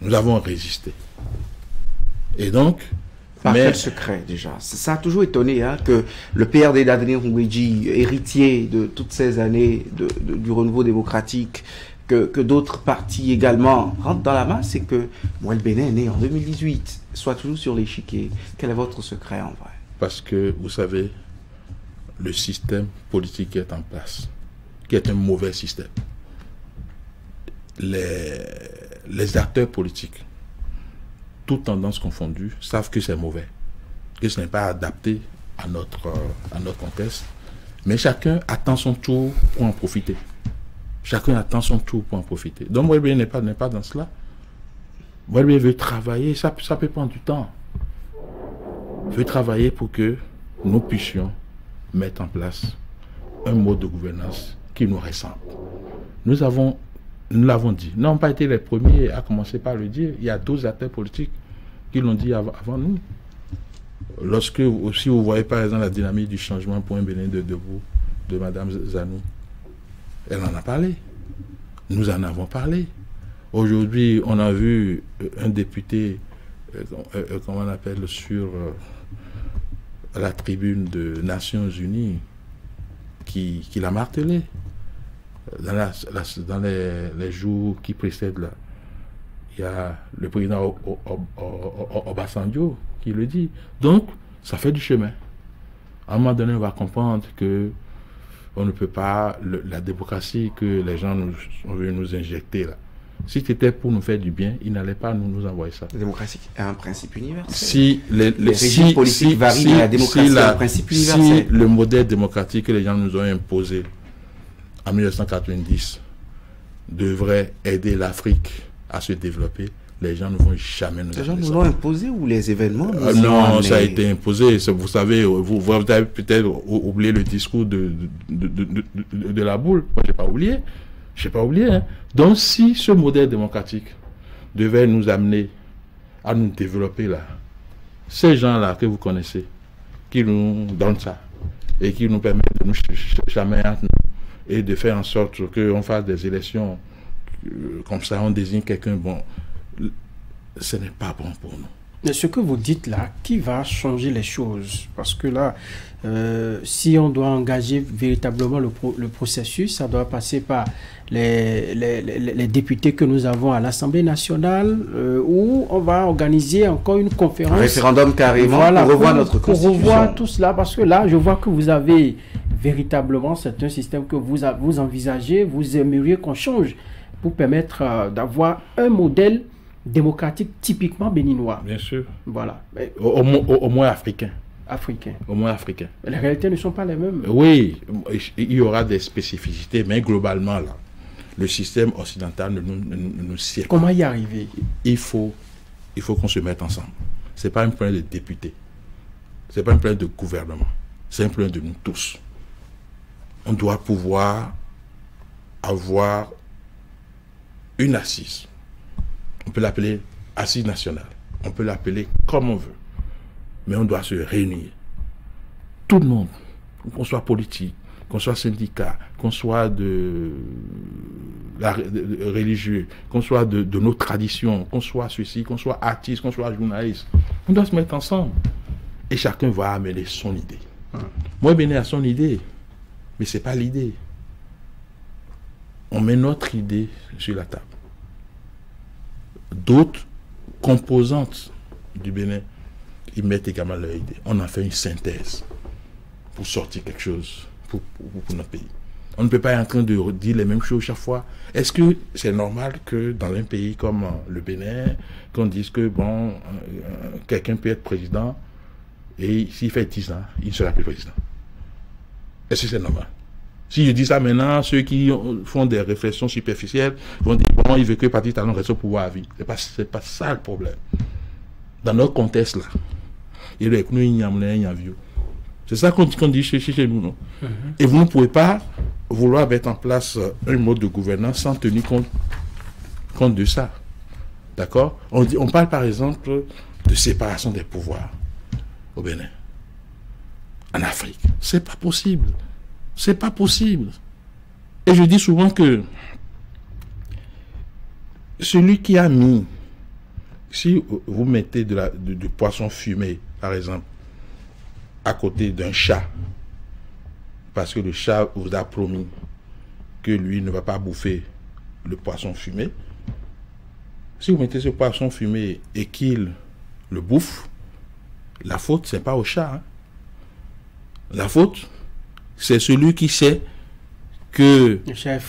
Nous avons résisté. Et donc, par quel secret déjà? Ça a toujours étonné que le PRD d'Adrien Ngouedji, héritier de toutes ces années du renouveau démocratique, que d'autres partis également rentrent dans la masse et que Mouel Bénin est né en 2018, soit toujours sur l'échiquier. Quel est votre secret en vrai? Parce que, vous savez, le système politique qui est en place, qui est un mauvais système, les acteurs politiques, toutes tendances confondues, savent que c'est mauvais, que ce n'est pas adapté à notre contexte, mais chacun attend son tour pour en profiter. Chacun attend son tour pour en profiter. Donc Mouel Bénin n'est pas dans cela. Mouel Bénin veut travailler, ça peut prendre du temps. Veut travailler pour que nous puissions mettre en place un mode de gouvernance qui nous ressemble. Nous l'avons dit. Nous n'avons pas été les premiers à commencer par le dire. Il y a d'autres acteurs politiques qui l'ont dit avant nous. Lorsque, si vous voyez par exemple la dynamique du changement pour un Bénin de debout de Mme Zanou, elle en a parlé. Nous en avons parlé. Aujourd'hui, on a vu un député, comment on appelle, sur la tribune de Nations Unies, qui l'a martelé. Dans les jours qui précèdent là, il y a le président Obasanjo qui le dit. Donc, ça fait du chemin. À un moment donné, on va comprendre que on ne peut pas, la démocratie que les gens ont voulu nous injecter là. Si c'était pour nous faire du bien, ils n'allaient pas nous envoyer ça. La démocratie est un principe universel. Si les régimes politiques varient, mais la démocratie est un principe universel. Si le modèle démocratique que les gens nous ont imposé en 1990 devrait aider l'Afrique à se développer, les gens ne vont jamais nous aider. Les gens nous l'ont imposé ou les événements non, ça a été imposé. Vous savez, vous avez peut-être oublié le discours de la boule. Moi, je n'ai pas oublié. Hein. Donc, si ce modèle démocratique devait nous amener à nous développer là, ces gens-là que vous connaissez, qui nous donnent ça et qui nous permettent de nous chamailler entre nous, et de faire en sorte qu'on fasse des élections comme ça, on désigne quelqu'un, bon, ce n'est pas bon pour nous. Mais ce que vous dites là, qui va changer les choses? Parce que là, si on doit engager véritablement le processus, ça doit passer par les députés que nous avons à l'Assemblée nationale, où on va organiser encore une conférence. Un référendum carrément, voilà, pour revoir notre constitution. Pour revoir tout cela, parce que là, je vois que vous avez véritablement, c'est un système que vous envisagez, vous aimeriez qu'on change pour permettre d'avoir un modèle démocratique typiquement béninois. Bien sûr. Voilà. Au moins africain. Africain. Au moins africain. Les réalités ne sont pas les mêmes. Oui, il y aura des spécificités, mais globalement, là, le système occidental ne nous sied pas. Comment y arriver? Il faut qu'on se mette ensemble. Ce n'est pas un problème de députés. Ce n'est pas un problème de gouvernement. C'est un problème de nous tous. On doit pouvoir avoir une assise. On peut l'appeler assise nationale. On peut l'appeler comme on veut. Mais on doit se réunir. Tout le monde, qu'on soit politique, qu'on soit syndicat, qu'on soit de religieux, qu'on soit de nos traditions, qu'on soit ceci, qu'on soit artiste, qu'on soit journaliste. On doit se mettre ensemble. Et chacun va amener son idée. Moi, Bénin a son idée. Mais ce n'est pas l'idée. On met notre idée sur la table. D'autres composantes du Bénin, ils mettent également leur idée. On a fait une synthèse pour sortir quelque chose pour notre pays. On ne peut pas être en train de dire les mêmes choses chaque fois. Est-ce que c'est normal que dans un pays comme le Bénin, qu'on dise que bon, quelqu'un peut être président et s'il fait 10 ans, il ne sera plus président? Est-ce que c'est normal? Si je dis ça maintenant, ceux qui font des réflexions superficielles vont dire bon, il veut que Patrice Talon reste au pouvoir à vie. C'est pas ça le problème. Dans notre contexte là, c'est ça qu'on dit chez nous, non? Et vous ne pouvez pas vouloir mettre en place un mode de gouvernance sans tenir compte de ça. D'accord? On parle par exemple de séparation des pouvoirs au Bénin, en Afrique. C'est pas possible. C'est pas possible. Et je dis souvent que celui qui a mis, si vous mettez du poisson fumé, par exemple, à côté d'un chat, parce que le chat vous a promis que lui ne va pas bouffer le poisson fumé, si vous mettez ce poisson fumé et qu'il le bouffe, la faute, c'est pas au chat. Hein. La faute, c'est celui qui sait que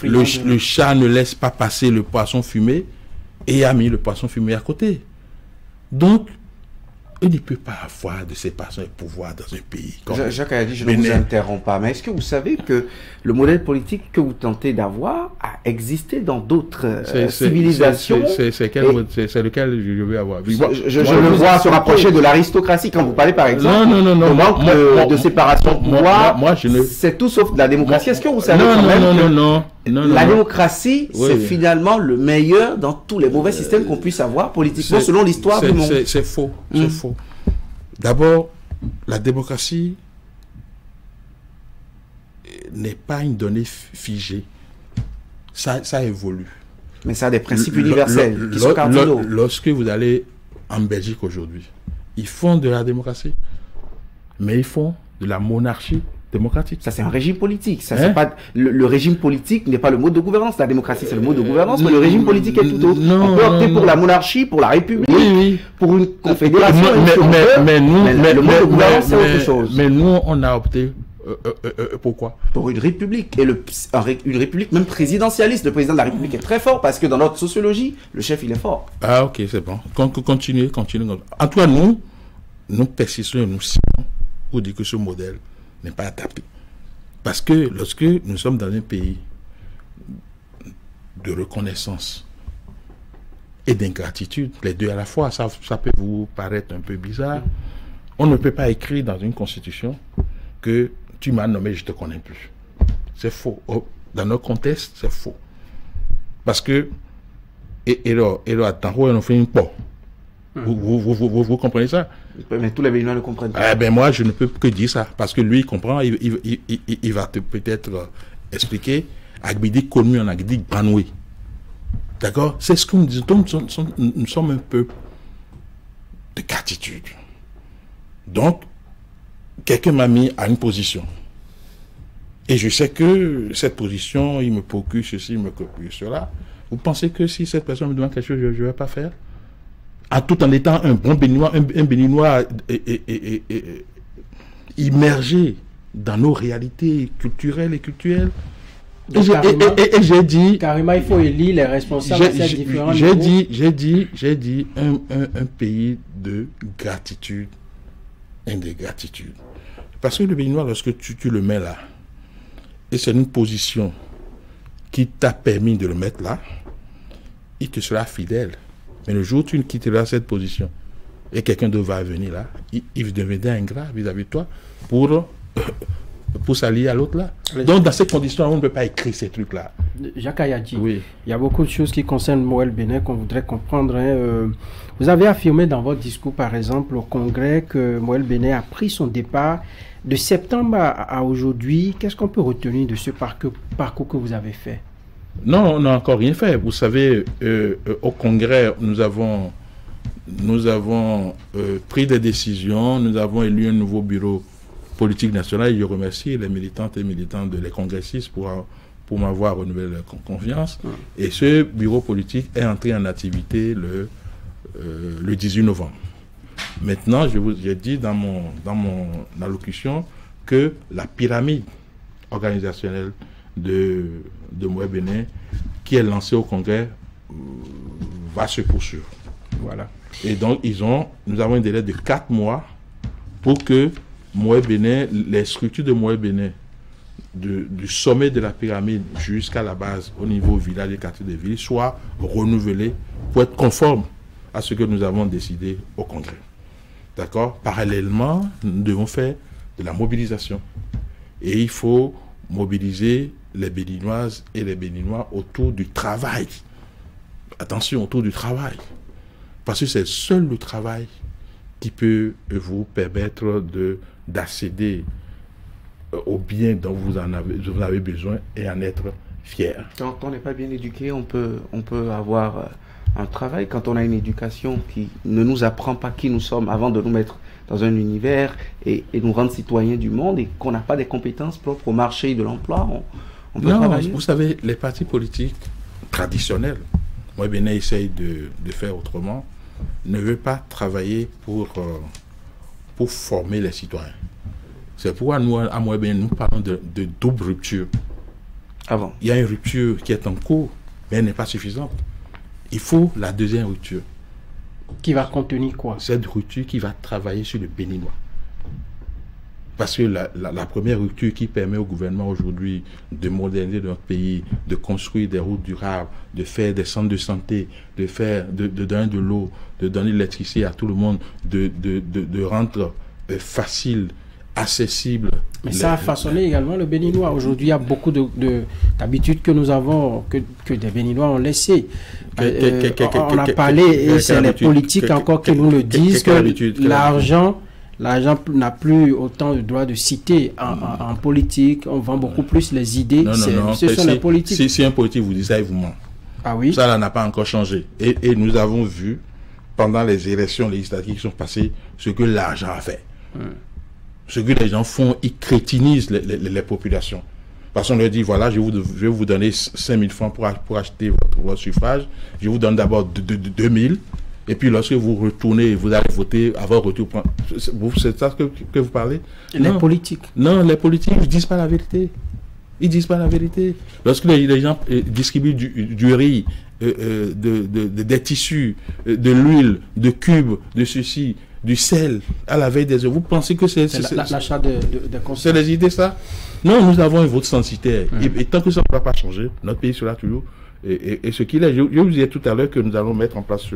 le chat ne laisse pas passer le poisson fumé et a mis le poisson fumé à côté. Donc, il ne peut pas avoir de séparation de pouvoir dans un pays. Jacques a dit, je ne vous interromps pas, mais est-ce que vous savez que le modèle politique que vous tentez d'avoir a existé dans d'autres civilisations? C'est lequel je veux avoir. Je le vois se rapprocher de l'aristocratie quand vous parlez par exemple non, le manque de séparation de pouvoir. C'est tout sauf de la démocratie. Est-ce que vous savez quand même la démocratie, c'est finalement le meilleur dans tous les mauvais systèmes qu'on puisse avoir politiquement selon l'histoire du monde? C'est faux. C'est faux. D'abord, la démocratie n'est pas une donnée figée. Ça évolue. Mais ça a des principes universels qui sont cardinaux. Lorsque vous allez en Belgique aujourd'hui, ils font de la démocratie, mais ils font de la monarchie démocratique. Ça, c'est un régime politique. Ça, c'est pas, le régime politique n'est pas le mode de gouvernance. La démocratie, c'est le mode de gouvernance, mais le régime politique est tout autre. On peut opter pour la monarchie, pour la république, pour une confédération. Mais le mode de gouvernance, c'est autre chose. Mais nous, on a opté pourquoi? Pour une république. Et une république même présidentialiste. Le président de la république est très fort parce que dans notre sociologie, le chef, il est fort. Ah, ok, c'est bon. Continuez. En tout cas, nous persistons et nous signons pour dire que ce modèle n'est pas adapté. Parce que lorsque nous sommes dans un pays de reconnaissance et d'ingratitude, les deux à la fois, ça peut vous paraître un peu bizarre. On ne peut pas écrire dans une constitution que tu m'as nommé, je ne te connais plus. C'est faux. Dans notre contexte, c'est faux. Parce que, et là, attends, on fait une peur. Vous comprenez ça? Mais tous les Béninois ne comprennent pas. Ah ben moi, je ne peux que dire ça. Parce que lui, il comprend. Il va peut-être expliquer. Agbidi connu en Agbidi Banoué. D'accord? C'est ce qu'on dit. Nous sommes un peuple de gratitude. Donc, quelqu'un m'a mis à une position. Et je sais que cette position, il me procure ceci, il me procure cela. Vous pensez que si cette personne me demande quelque chose, je ne vais pas faire? Tout en étant un bon béninois, un béninois immergé dans nos réalités culturelles et cultuelles. Et j'ai dit... Carrément, il faut élire les responsables à ces différents niveaux. J'ai dit un pays de gratitude et de gratitude. Parce que le béninois, lorsque tu le mets là, et c'est une position qui t'a permis de le mettre là, il te sera fidèle. Mais le jour où tu quitteras cette position et quelqu'un d'autre va venir là, il deviendra ingrat vis-à-vis de toi pour s'allier à l'autre là. Donc dans ces conditions, on ne peut pas écrire ces trucs-là. Jacques Ayadji, oui. Il y a beaucoup de choses qui concernent Moël Bénin qu'on voudrait comprendre. Vous avez affirmé dans votre discours, par exemple, au Congrès, que Moël Bénin a pris son départ de septembre à aujourd'hui. Qu'est-ce qu'on peut retenir de ce parcours que vous avez fait? Non, on n'a encore rien fait. Vous savez, au Congrès, nous avons pris des décisions, nous avons élu un nouveau bureau politique national. Et je remercie les militantes et militants les congressistes pour m'avoir renouvelé leur confiance. Et ce bureau politique est entré en activité le 18 novembre. Maintenant, j'ai dit dans mon allocution que la pyramide organisationnelle de Moël Bénin, qui est lancée au Congrès, va se poursuivre. Voilà. Et donc, nous avons un délai de 4 mois pour que Moël Bénin, les structures de Moël Bénin, du sommet de la pyramide jusqu'à la base, au niveau village et quartier de ville, soient renouvelées pour être conformes à ce que nous avons décidé au Congrès. D'accord? Parallèlement, nous devons faire de la mobilisation. Et il faut mobiliser les Béninoises et les Béninois autour du travail. Attention, autour du travail. Parce que c'est seul le travail qui peut vous permettre d'accéder au bien dont vous avez besoin et en être fier. Quand on n'est pas bien éduqué, on peut avoir un travail. Quand on a une éducation qui ne nous apprend pas qui nous sommes avant de nous mettre dans un univers et nous rendre citoyens du monde, et qu'on n'a pas des compétences propres au marché de l'emploi, on peut travailler. Vous savez, les partis politiques traditionnels, Moël Bénin essaye de faire autrement, ne veut pas travailler pour former les citoyens. C'est pourquoi nous, à Moël Bénin, nous parlons de double rupture. Avant. Il y a une rupture qui est en cours, mais elle n'est pas suffisante. Il faut la deuxième rupture. Qui va contenir quoi? Cette rupture qui va travailler sur le béninois. Parce que la première rupture qui permet au gouvernement aujourd'hui de moderniser notre pays, de construire des routes durables, de faire des centres de santé, de donner de l'eau, de donner de l'électricité à tout le monde, de rendre facile, accessible. Mais ça a façonné également le béninois. Aujourd'hui, il y a beaucoup d'habitudes que nous avons, que des béninois ont laissé. On a parlé, et c'est les politiques encore qui nous le disent, que l'argent n'a plus autant de droit de citer en politique. On vend beaucoup plus les idées. Non, ce sont les politiques. Si un politique vous dit ça, il vous ment. Ah oui? Ça n'a pas encore changé. Et nous avons vu, pendant les élections législatives qui sont passées, ce que l'argent a fait. Ce que les gens font, ils crétinisent les populations. Parce qu'on leur dit, voilà, je vais vous donner 5 000 francs pour acheter votre suffrage. Je vous donne d'abord 2 000. Et puis lorsque vous retournez, vous allez voter, avoir retour. C'est ça que vous parlez? Les politiques. Non, les politiques ne disent pas la vérité. Ils disent pas la vérité. Lorsque les gens distribuent du riz, des tissus, de l'huile, de cubes, de ceci, du sel à la veille des œufs, vous pensez que c'est l'achat de c'est les idées, ça? Non, nous avons un vote censitaire. Et tant que ça ne va pas changer, notre pays sera toujours et ce qu'il est. Je vous disais tout à l'heure que nous allons mettre en place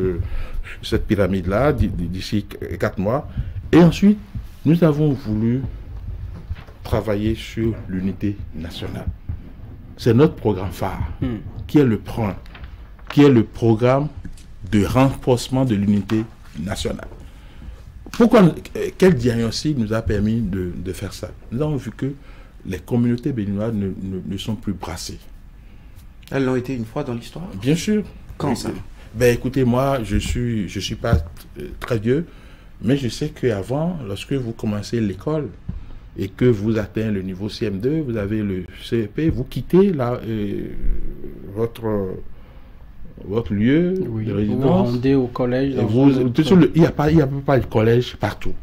cette pyramide-là d'ici 4 mois. Et ensuite, nous avons voulu travailler sur l'unité nationale. C'est notre programme phare, qui est le programme de renforcement de l'unité nationale. Pourquoi? Quel diagnostic nous a permis de faire ça? Nous avons vu que les communautés béninoises ne sont plus brassées. Elles l'ont été une fois dans l'histoire? Bien sûr. Quand ça? Ben écoutez, moi, je suis pas très vieux, Mais je sais qu'avant, lorsque vous commencez l'école et que vous atteignez le niveau CM2, vous avez le CEP, vous quittez votre lieu de résidence. Vous rendez au collège. Il n'y a pas de collège partout.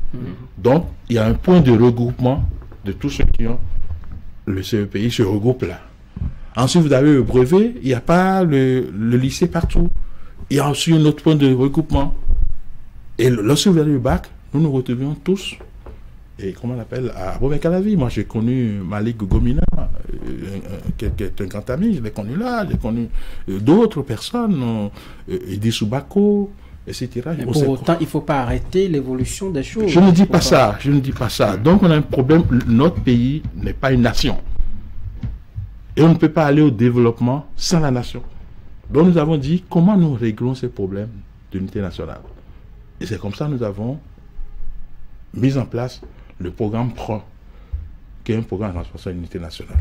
Donc, il y a un point de regroupement de tous ceux qui ont le CEP. Ils se regroupent là. Ensuite, vous avez le brevet. Il n'y a pas le lycée partout. Il y a aussi un autre point de regroupement. Et lorsque vous avez le bac, nous nous retrouvions tous. Et comment on appelle, à Robert-Calavi. Moi, j'ai connu Malik Gomina, qui est un grand ami. Je l'ai connu là. J'ai connu d'autres personnes, Edi Soubako, etc. Et pour autant, il ne faut pas arrêter l'évolution des choses. Je ne dis pas ça. Je ne dis pas ça. Donc, on a un problème. Notre pays n'est pas une nation. Et on ne peut pas aller au développement sans la nation. Donc, nous avons dit comment nous réglons ces problèmes d'unité nationale. Et c'est comme ça que nous avons mis en place le programme PRO, qui est un programme de transformation de l'unité nationale.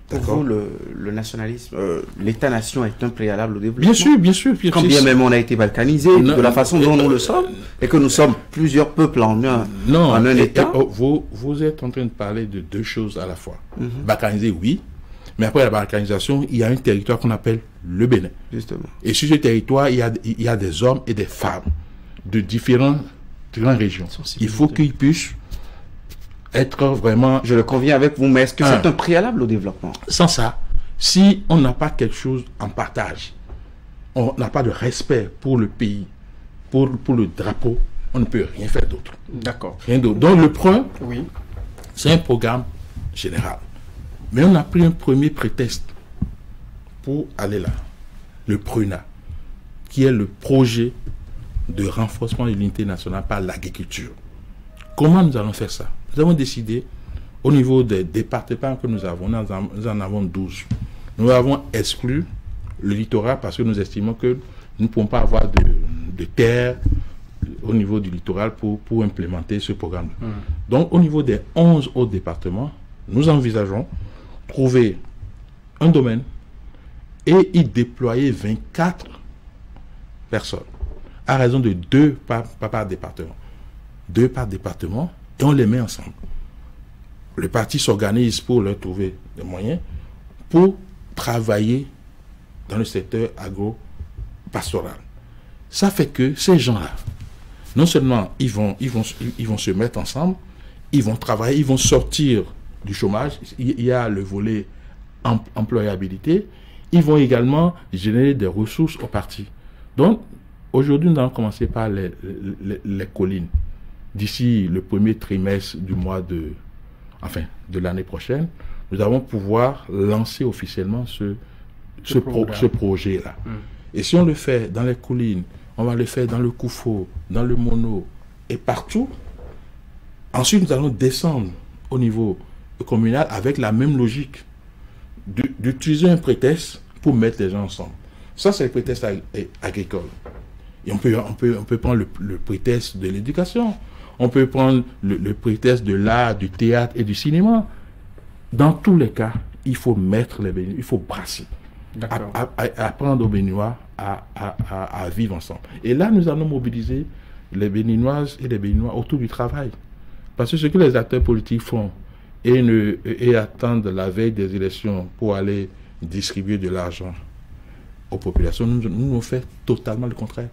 Pour vous, le nationalisme, l'État-nation est un préalable au développement? Bien sûr, bien sûr. Quand bien même on a été balkanisé, de la façon dont nous le sommes, et que nous sommes plusieurs peuples en un État. Vous êtes en train de parler de deux choses à la fois. Balkanisé, oui. Mais après la balkanisation, il y a un territoire qu'on appelle le Bénin. Justement. Et sur ce territoire, il y a des hommes et des femmes de différentes régions. Il faut qu'ils puissent être vraiment... Je le conviens avec vous, mais est-ce que c'est un préalable au développement? Sans ça, si on n'a pas quelque chose en partage, on n'a pas de respect pour le pays, pour le drapeau, on ne peut rien faire d'autre. D'accord. Rien d'autre. Donc le PRO, oui, c'est un programme général. Mais on a pris un premier prétexte pour aller là. Le PRUNA, qui est le projet de renforcement de l'unité nationale par l'agriculture. Comment nous allons faire ça? Nous avons décidé, au niveau des départements que nous avons, nous en avons 12. Nous avons exclu le littoral parce que nous estimons que nous ne pouvons pas avoir de terre au niveau du littoral pour implémenter ce programme. Donc, au niveau des 11 autres départements, nous envisageons trouver un domaine et y déployer 24 personnes à raison de 2 par département. 2 par département, et on les met ensemble. Le parti s'organise pour leur trouver des moyens pour travailler dans le secteur agro-pastoral. Ça fait que ces gens-là, non seulement ils vont se mettre ensemble, ils vont travailler, ils vont sortir du chômage, il y a le volet employabilité, ils vont également générer des ressources au parti. Donc, aujourd'hui, nous allons commencer par les collines. D'ici le premier trimestre du mois de l'année prochaine, nous allons pouvoir lancer officiellement ce projet-là. Et si on le fait dans les collines, on va le faire dans le Koufo, dans le Mono et partout. Ensuite, nous allons descendre au niveau communal avec la même logique d'utiliser un prétexte pour mettre les gens ensemble. Ça, c'est le prétexte agricole. Et on peut prendre le prétexte de l'éducation. On peut prendre le prétexte de l'art, du théâtre et du cinéma. Dans tous les cas, il faut mettre les Béninois, il faut brasser. Apprendre aux Béninois à vivre ensemble. Et là, nous allons mobiliser les Béninoises et les Béninois autour du travail. Parce que ce que les acteurs politiques font et attendent la veille des élections pour aller distribuer de l'argent aux populations, nous fait totalement le contraire.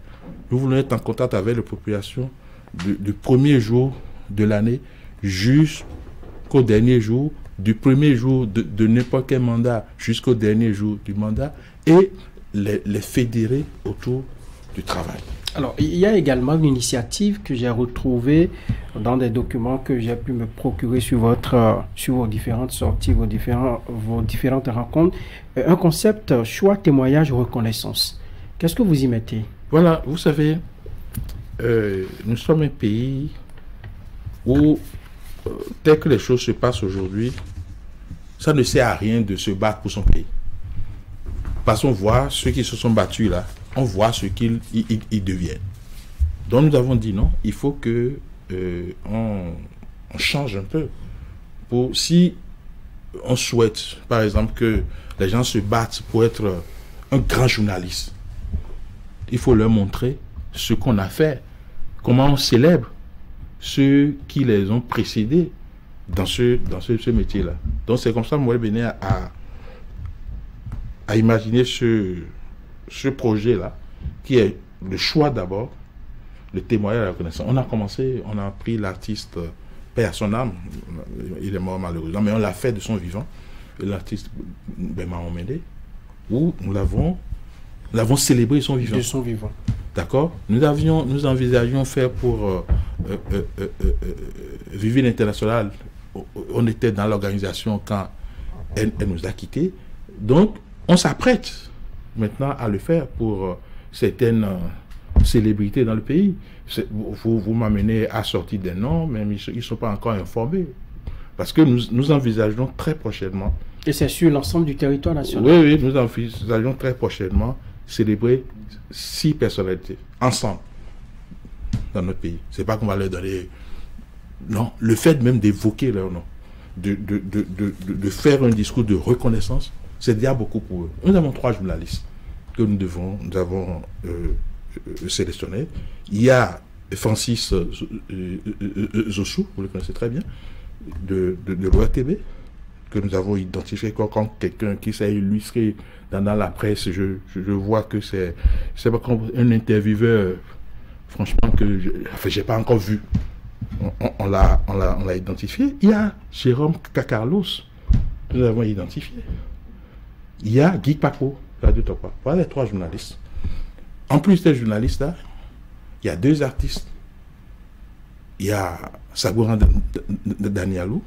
Nous voulons être en contact avec les populations du premier jour de l'année jusqu'au dernier jour, du premier jour de n'importe quel mandat jusqu'au dernier jour du mandat, et les fédérer autour du travail. Alors, il y a également une initiative que j'ai retrouvée dans des documents que j'ai pu me procurer sur vos différentes sorties, vos différentes rencontres. Un concept choix, témoignage, reconnaissance. Qu'est-ce que vous y mettez? Voilà, vous savez, nous sommes un pays où, tel que les choses se passent aujourd'hui, ça ne sert à rien de se battre pour son pays. Parce qu'on voit ceux qui se sont battus là, on voit ce qu'ils deviennent. Donc nous avons dit non, il faut que on change un peu. Si on souhaite, par exemple, que les gens se battent pour être un grand journaliste, il faut leur montrer ce qu'on a fait, comment on célèbre ceux qui les ont précédés dans ce métier-là. Donc c'est comme ça que Moël Bénin a imaginé ce projet-là, qui est le choix d'abord, le témoignage et la reconnaissance. On a pris l'artiste, paix à son âme, il est mort malheureusement, mais on l'a fait de son vivant, l'artiste Mahon Médé, où nous l'avons célébré son vivant. De son vivant. D'accord. Nous envisagions faire pour Vivine International. On était dans l'organisation quand elle nous a quittés. Donc, on s'apprête maintenant à le faire pour certaines célébrités dans le pays. Vous m'amenez à sortir des noms, même ils ne sont pas encore informés. Parce que nous envisageons très prochainement. Et c'est sur l'ensemble du territoire national. Oui, nous envisageons très prochainement célébrer 6 personnalités ensemble dans notre pays. C'est pas qu'on va leur donner. Non, le fait même d'évoquer leur nom, de faire un discours de reconnaissance, c'est déjà beaucoup pour eux. Nous avons 3 journalistes que nous avons sélectionnés. Il y a Francis Zossou, vous le connaissez très bien, de l'ORTB, que nous avons identifié comme quelqu'un qui s'est illustré dans la presse. Je vois que c'est pas comme un intervieweur, franchement, que j'ai pas encore vu. On l'a identifié. Il y a Jérôme Carlos, que nous avons identifié. Il y a Guy Paco, Radio Topa. Voilà les 3 journalistes. En plus des journalistes-là, il y a 2 artistes. Il y a Sabouran Danielou,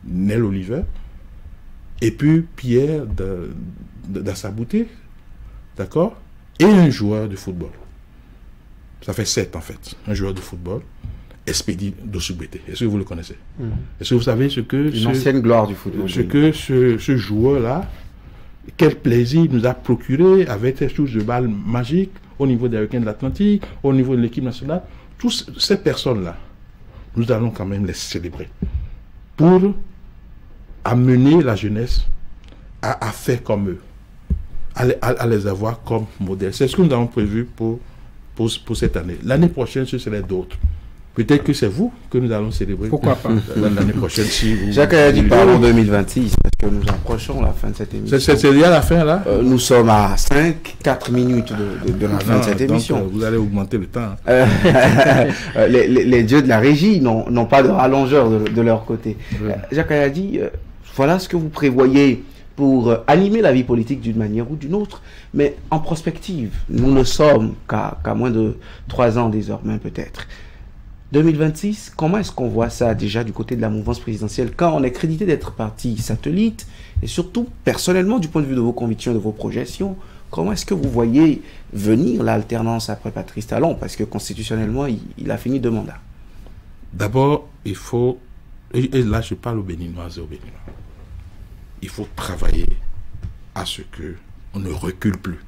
Nel Oliver, et puis Pierre d'Assabouté, d'accord, et un joueur de football. Ça fait 7 en fait. Un joueur de football, Espédi Dossubété. Est-ce que vous le connaissez? Est-ce que vous savez ce que... Une ancienne gloire du football. Ce que ce joueur-là, quel plaisir nous a procuré avec ces touches de balles magiques au niveau des Requins de l'Atlantique, au niveau de l'équipe nationale. Toutes ces personnes-là, nous allons quand même les célébrer pour amener la jeunesse à faire comme eux, à les avoir comme modèles. C'est ce que nous avons prévu pour cette année. L'année prochaine, ce serait d'autres. Peut-être que c'est vous que nous allons célébrer. Pourquoi pas? L'année prochaine, si vous... Jacques a dit par en 2026, parce que nous approchons la fin de cette émission. C'est déjà la fin, là? Nous sommes à 4 minutes de la fin de cette émission. Vous allez augmenter le temps. Les dieux de la régie n'ont pas de rallongeur de leur côté. Oui. Jacques a dit, voilà ce que vous prévoyez pour animer la vie politique d'une manière ou d'une autre, mais en prospective. Nous ne sommes qu'à moins de 3 ans désormais peut-être. 2026, comment est-ce qu'on voit ça déjà du côté de la mouvance présidentielle quand on est crédité d'être parti satellite et surtout personnellement du point de vue de vos convictions, de vos projections, comment est-ce que vous voyez venir l'alternance après Patrice Talon parce que constitutionnellement il a fini 2 mandats? D'abord, il faut, et là je parle aux Béninois et aux Béninois, il faut travailler à ce que on ne recule plus,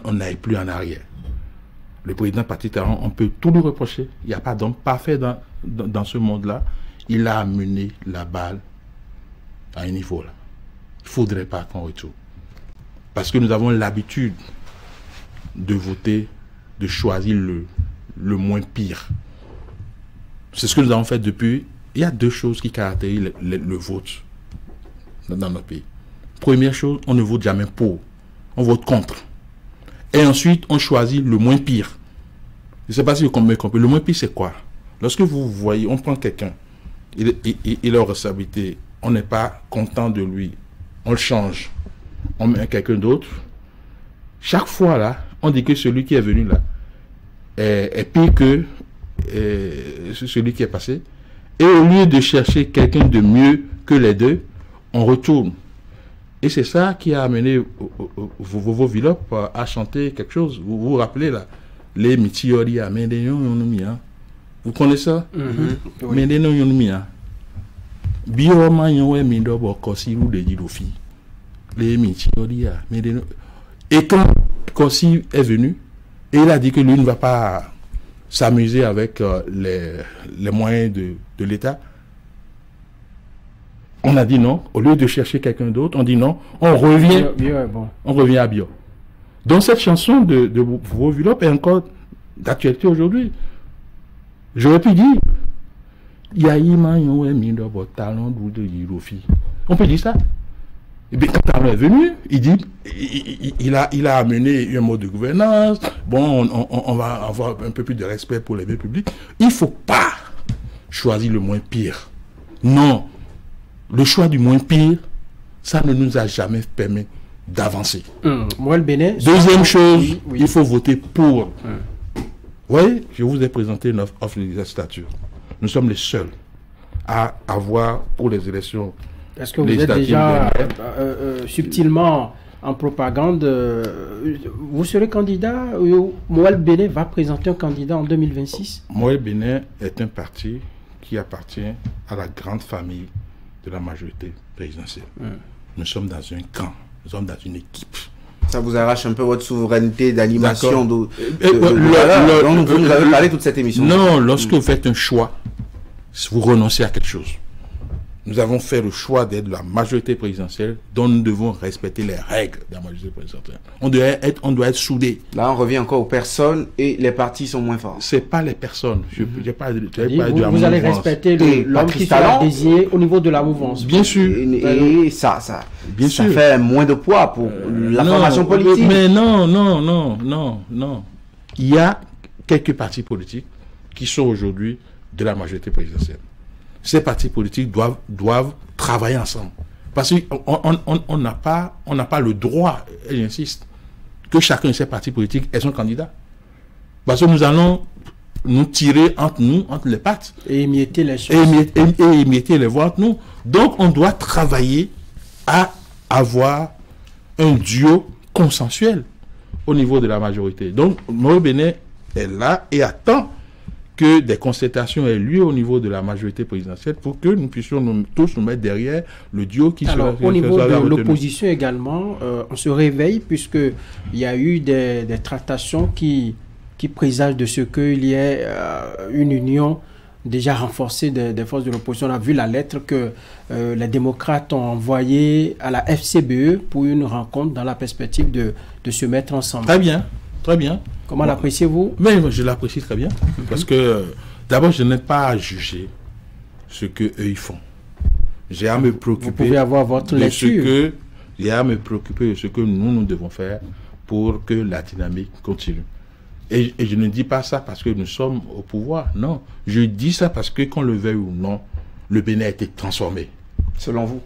on n'aille plus en arrière. Le président Patrice Talon, on peut tout lui reprocher. Il n'y a pas d'homme parfait dans ce monde-là. Il a amené la balle à un niveau là. Il ne faudrait pas qu'on retourne. Parce que nous avons l'habitude de voter, de choisir le moins pire. C'est ce que nous avons fait depuis. Il y a 2 choses qui caractérisent le vote dans notre pays. Première chose, on ne vote jamais pour. On vote contre. Et ensuite, on choisit le moins pire. Je ne sais pas si vous comprenez. Le moins pire, c'est quoi? Lorsque vous voyez, on prend quelqu'un, il est en responsabilité, on n'est pas content de lui, on le change, on met quelqu'un d'autre. Chaque fois, là, on dit que celui qui est venu là est pire que celui qui est passé. Et au lieu de chercher quelqu'un de mieux que les 2, on retourne. Et c'est ça qui a amené vos Villop à chanter quelque chose. Vous vous rappelez là, les Mitiori à Mendenon Yonomia. Vous connaissez ça? Mendenon Yonomia. Bioma Yowe Mindobo Kosiru de Jidofi. Les Mitiori à Mendenon. Et quand Kossi est venu, et il a dit que lui ne va pas s'amuser avec les moyens de l'État. On a dit non, au lieu de chercher quelqu'un d'autre, on dit non, on revient à Bio. Donc cette chanson de Vovillop est encore d'actualité aujourd'hui. J'aurais pu dire, il y a un talent de Yirofi. On peut dire ça. Et bien, quand Talon est venu, il dit, il a amené un mode de gouvernance. Bon, on va avoir un peu plus de respect pour les biens publics. Il ne faut pas choisir le moins pire. Non. Le choix du moins pire, ça ne nous a jamais permis d'avancer. Moelle Bénin. Deuxième chose, il faut voter pour. Vous voyez, je vous ai présenté une offre de législature. Nous sommes les seuls à avoir pour les élections. Est-ce que vous êtes déjà subtilement en propagande? Vous serez candidat? Moelle Bénin va présenter un candidat en 2026? Moelle Bénin est un parti qui appartient à la grande famille de la majorité présidentielle. Nous sommes dans un camp, nous sommes dans une équipe. Ça vous arrache un peu votre souveraineté d'animation. Vous nous avez parlé toute cette émission. Non, lorsque vous faites un choix, vous renoncez à quelque chose. Nous avons fait le choix d'être la majorité présidentielle, dont nous devons respecter les règles de la majorité présidentielle. On doit être soudés. Là, on revient encore aux personnes et les partis sont moins forts. C'est pas les personnes. Vous allez respecter l'homme qui sera désigné au niveau de la mouvance. Bien sûr. Et ça fait moins de poids pour la formation politique. Mais non. Il y a quelques partis politiques qui sont aujourd'hui de la majorité présidentielle. Ces partis politiques doivent travailler ensemble. Parce qu'on n'a pas le droit, et j'insiste, que chacun de ces partis politiques ait son candidat. Parce que nous allons nous tirer entre les pattes. Et émietter les choses. Et émietter les voix entre nous. Donc on doit travailler à avoir un duo consensuel au niveau de la majorité. Donc Moelle Bénin est là et attend que des concertations aient lieu au niveau de la majorité présidentielle pour que nous puissions tous nous mettre derrière le duo qui sera... Au niveau de l'opposition également, on se réveille puisqu'il y a eu des tractations qui présagent de ce qu'il y ait une union déjà renforcée des forces de l'opposition. On a vu la lettre que les démocrates ont envoyée à la FCBE pour une rencontre dans la perspective de se mettre ensemble. Très bien, très bien. Comment l'appréciez-vous? Mais je l'apprécie très bien. Parce que, d'abord, je n'ai pas à juger ce qu'eux ils font. J'ai à me préoccuper. Vous pouvez avoir votre lecture. J'ai à me préoccuper de ce que nous devons faire pour que la dynamique continue. Et je ne dis pas ça parce que nous sommes au pouvoir. Non. Je dis ça parce que, qu'on le veuille ou non, le Bénin a été transformé. Selon vous?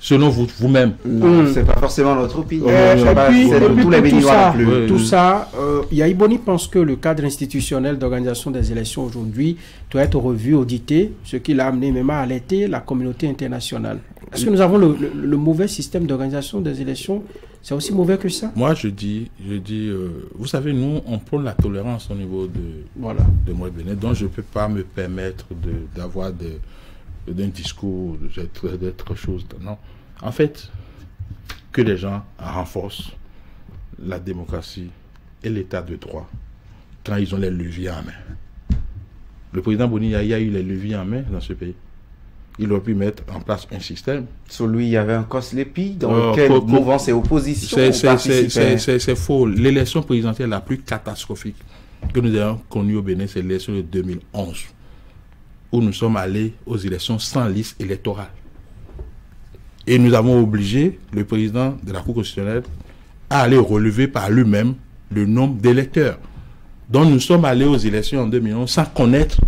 Selon vous-même. Non, c'est pas forcément notre opinion. Tous les Béninois non plus. Tout ça, Yaïboni pense que le cadre institutionnel d'organisation des élections aujourd'hui doit être revu, audité, ce qui l'a amené même à alerter la communauté internationale. Est-ce que nous avons le mauvais système d'organisation des élections? C'est aussi mauvais que ça? Moi, je dis vous savez, nous, on prône la tolérance au niveau de Moelle Bénin, donc je ne peux pas me permettre d'avoir d'un discours, d'être chose. Non. En fait, que les gens renforcent la démocratie et l'état de droit quand ils ont les leviers en main. Le président Boni a eu les leviers en main dans ce pays. Il aurait pu mettre en place un système. Sur lui, il y avait un COSLEPI dans lequel mouvance et opposition participaient. C'est faux. L'élection présidentielle la plus catastrophique que nous avons connue au Bénin, c'est l'élection de 2011. Où nous sommes allés aux élections sans liste électorale. Et nous avons obligé le président de la Cour constitutionnelle à aller relever par lui-même le nombre d'électeurs. Donc nous sommes allés aux élections en 2011 sans connaître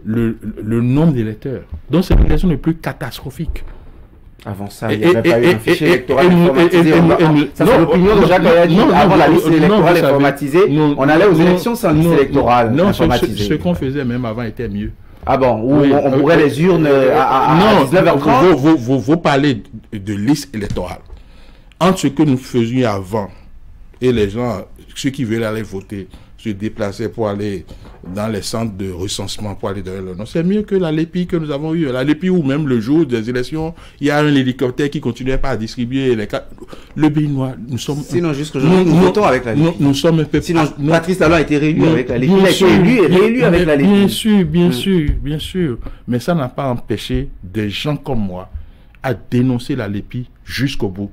le nombre d'électeurs. Donc c'est l'élection la plus catastrophique. Avant ça, il n'y avait pas eu un fichier électoral informatisé. Ça c'est l'opinion de Jacques Ayadi. Avant la liste électorale informatisée, on allait aux élections sans liste électorale informatisée. Ce qu'on faisait même avant était mieux. Ah bon, où on pourrait les urnes à 19h30. Vous parlez de liste électorale. Entre ce que nous faisions avant et les gens, ceux qui veulent aller voter, se déplacer pour aller dans les centres de recensement pour aller donner leur nom. C'est mieux que la LEPI que nous avons eu. La LEPI où même le jour des élections, il y a un hélicoptère qui continuait pas à distribuer les cartes. Le Béninois, nous sommes... Sinon, jusqu'aujourd'hui, nous votons avec la LEPI. Nous sommes un peu... Sinon, Patrice Talon a été réélu avec la LEPI. Il a été élu et réélu avec la LEPI. Bien sûr. Mais ça n'a pas empêché des gens comme moi à dénoncer la LEPI jusqu'au bout.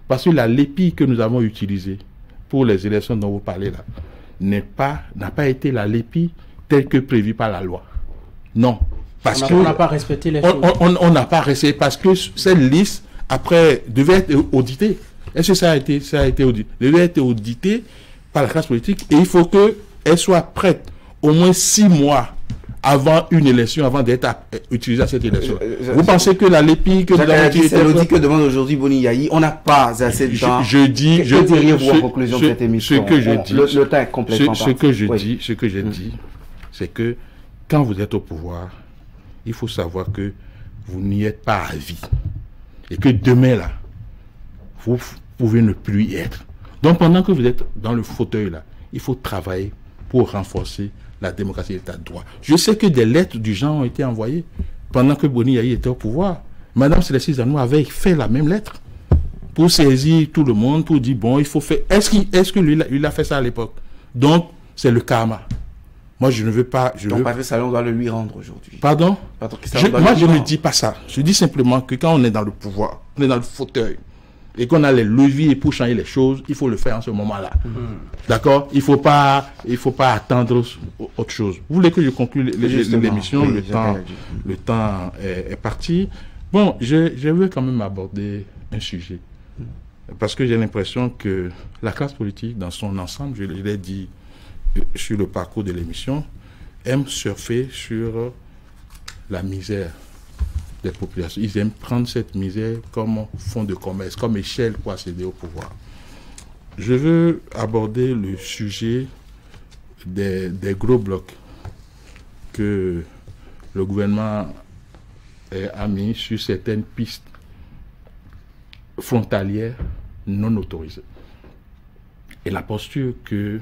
Parce que la LEPI que nous avons utilisée pour les élections dont vous parlez là, n'a pas été la LEPI telle que prévue par la loi. Non. Parce on n'a pas respecté les choses. On n'a pas respecté parce que cette liste, après, devait être auditée. Est-ce que ça a été audité? Devait être auditée par la classe politique et il faut qu'elle soit prête au moins 6 mois avant une élection, avant d'être utilisée à cette élection. Vous pensez que la LEPI que nous avons utilisée... C'est l'audit que demande aujourd'hui Boni Yayi. On n'a pas assez de temps. Je dis... Que diriez-vous en conclusion de cette émission? Ce que je dis... Le temps est complètement Ce que je dis, c'est que quand vous êtes au pouvoir, il faut savoir que vous n'y êtes pas à vie. Et que demain, là, vous pouvez ne plus y être. Donc, pendant que vous êtes dans le fauteuil, là, il faut travailler pour renforcer la démocratie et l'état de droit. Je sais que des lettres du genre ont été envoyées pendant que Boni Yayi était au pouvoir. Madame Célestine Zanou avait fait la même lettre pour saisir tout le monde, pour dire, bon, il faut faire... Est-ce que lui, il a fait ça à l'époque? Donc, c'est le karma. Moi, je ne veux pas... Donc, Patrice Talon doit le lui rendre aujourd'hui. Pardon? Moi, je ne dis pas ça. Je dis simplement que quand on est dans le pouvoir, on est dans le fauteuil, et qu'on a les leviers pour changer les choses, il faut le faire en ce moment-là. D'accord? Il faut pas attendre autre chose. Vous voulez que je conclue l'émission? Oui, le temps est parti. Bon, je veux quand même aborder un sujet. Parce que j'ai l'impression que la classe politique, dans son ensemble, je l'ai dit sur le parcours de l'émission, aime surfer sur la misère des populations. Ils aiment prendre cette misère comme fond de commerce, comme échelle pour accéder au pouvoir. Je veux aborder le sujet des gros blocs que le gouvernement a mis sur certaines pistes frontalières non autorisées. Et la posture que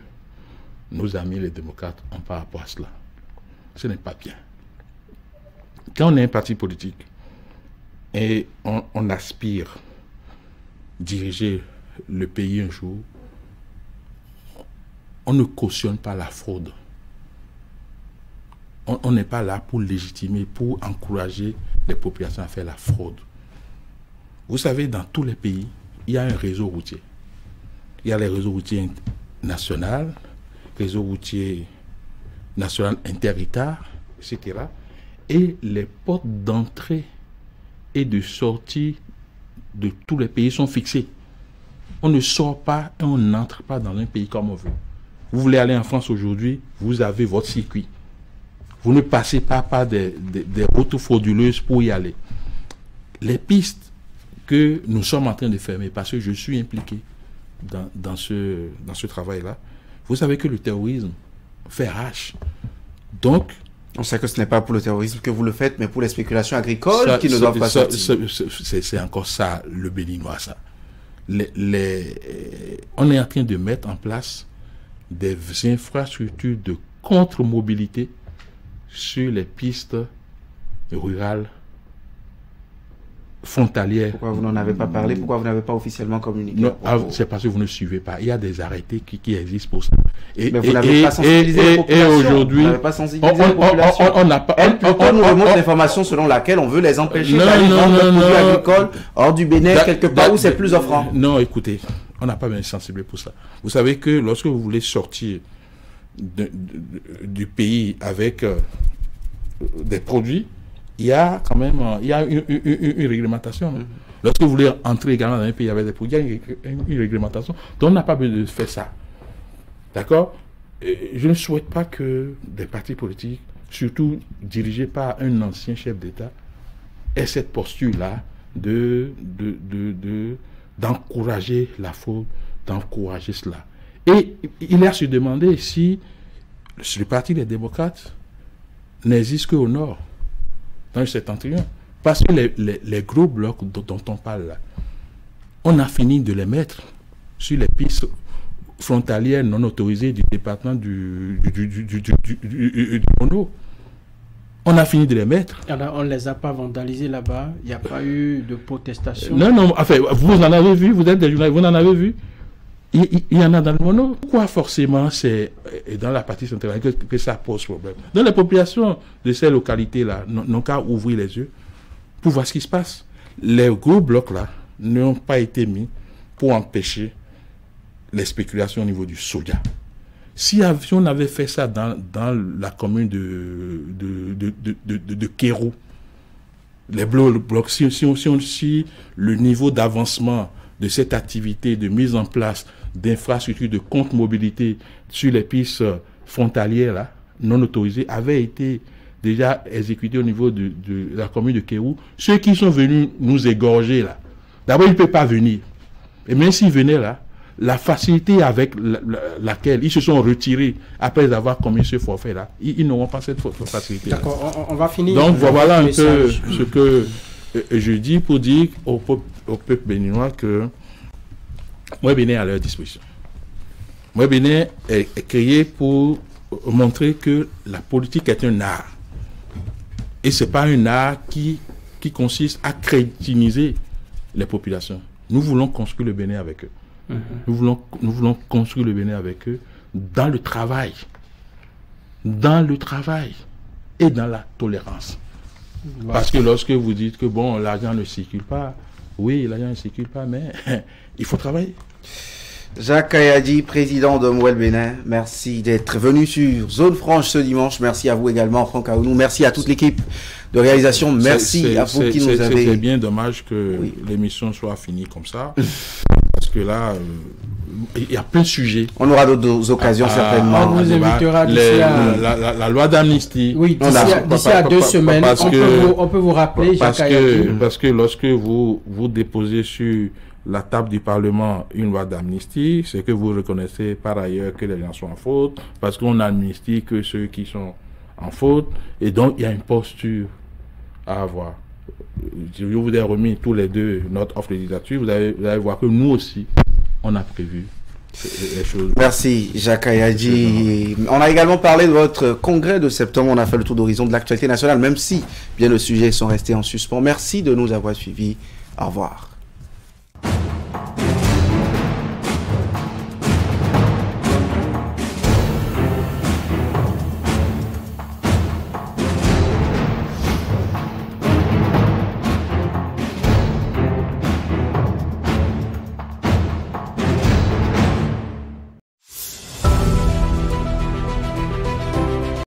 nos amis les démocrates ont par rapport à cela, ce n'est pas bien. Quand on est un parti politique, et on aspire diriger le pays un jour, on ne cautionne pas la fraude. On n'est pas là pour légitimer, pour encourager les populations à faire la fraude. Vous savez, dans tous les pays, il y a un réseau routier. Il y a les réseaux routiers nationaux, réseau routier national inter-État, etc. Et les portes d'entrée et de sortie de tous les pays sont fixés. On ne sort pas et on n'entre pas dans un pays comme on veut. Vous voulez aller en France aujourd'hui, vous avez votre circuit. Vous ne passez pas par des routes frauduleuses pour y aller. Les pistes que nous sommes en train de fermer, parce que je suis impliqué dans ce travail-là, vous savez que le terrorisme fait rage. Donc, on sait que ce n'est pas pour le terrorisme que vous le faites, mais pour les spéculations agricoles qui ne doivent pas sortir. C'est encore ça, le béninois, ça. On est en train de mettre en place des infrastructures de contre-mobilité sur les pistes rurales frontalières. Pourquoi vous n'en avez pas parlé? Pourquoi vous n'avez pas officiellement communiqué? C'est parce que vous ne suivez pas. Il y a des arrêtés qui existent pour ça. Mais vous n'avez pas sensibilisé les populations. Et aujourd'hui, vous n'avez pas sensibilisé les populations. Elle plutôt nous remonte l'information selon laquelle on veut les empêcher d'aller vendre leurs produits agricoles hors du Bénin, quelque part où c'est plus offrant. Non, écoutez, on n'a pas bien sensibilisé pour ça. Vous savez que lorsque vous voulez sortir du pays avec des produits, il y a quand même une réglementation. Lorsque vous voulez entrer également dans un pays avec des produits, il y a une réglementation. Donc on n'a pas besoin de faire ça. D'accord? Je ne souhaite pas que des partis politiques, surtout dirigés par un ancien chef d'État, aient cette posture-là d'encourager la fraude, d'encourager cela. Et il est à se demander si le parti des démocrates n'existe qu'au nord, dans le septentrion. Parce que les gros blocs dont on parle là, on a fini de les mettre sur les pistes frontalières non autorisées du département du Mono. On a fini de les mettre. Alors, on ne les a pas vandalisés là-bas. Il n'y a pas eu de protestation. Non, enfin, vous en avez vu, vous êtes des journalistes, vous en avez vu. Il y en a dans le Mono. Pourquoi forcément c'est dans la partie centrale que ça pose problème? Dans les populations de ces localités-là, n'ont qu'à ouvrir les yeux pour voir ce qui se passe. Les gros blocs-là n'ont pas été mis pour empêcher les spéculations au niveau du soja. Si on avait fait ça dans la commune de Kérou, les blocs, si le niveau d'avancement de cette activité de mise en place d'infrastructures de compte mobilité sur les pistes frontalières là, non autorisées avait été déjà exécuté au niveau de la commune de Kérou, ceux qui sont venus nous égorger là, d'abord ils ne peuvent pas venir. Et même s'ils venaient là, la facilité avec laquelle ils se sont retirés après avoir commis ce forfait-là, ils n'auront pas cette facilité. D'accord, on va finir. Donc voilà un peu ce que je dis pour dire au peuple béninois que Moyen Bénin est à leur disposition. Moyen Bénin est créé pour montrer que la politique est un art. Et ce n'est pas un art qui consiste à crétiniser les populations. Nous voulons construire le Bénin avec eux. Nous voulons construire le Bénin avec eux dans le travail et dans la tolérance. Voilà. Parce que lorsque vous dites que bon, l'argent ne circule pas, oui, l'argent ne circule pas, mais il faut travailler. Jacques Kayadji, président de Mouel Bénin, merci d'être venu sur Zone Franche ce dimanche. Merci à vous également, Franck Aounou. Merci à toute l'équipe de réalisation. Merci à vous qui nous avez... C'est bien dommage que l'émission soit finie comme ça. Parce que là, il y a plein de sujets. On aura d'autres occasions certainement. On vous invitera d'ici à... La loi d'amnistie. Oui, d'ici à 2 semaines, on peut vous rappeler, Jacques Kayadji. Parce que lorsque vous déposez sur la table du Parlement une loi d'amnistie, c'est que vous reconnaissez par ailleurs que les gens sont en faute, parce qu'on n'amnistie que ceux qui sont en faute, et donc il y a une posture à avoir. Je vous ai remis tous les deux notre offre législative, vous allez voir que nous aussi, on a prévu les choses. Merci Jacques Kayadji. On a également parlé de votre congrès de septembre, on a fait le tour d'horizon de l'actualité nationale, même si bien les sujets sont restés en suspens. Merci de nous avoir suivis. Au revoir.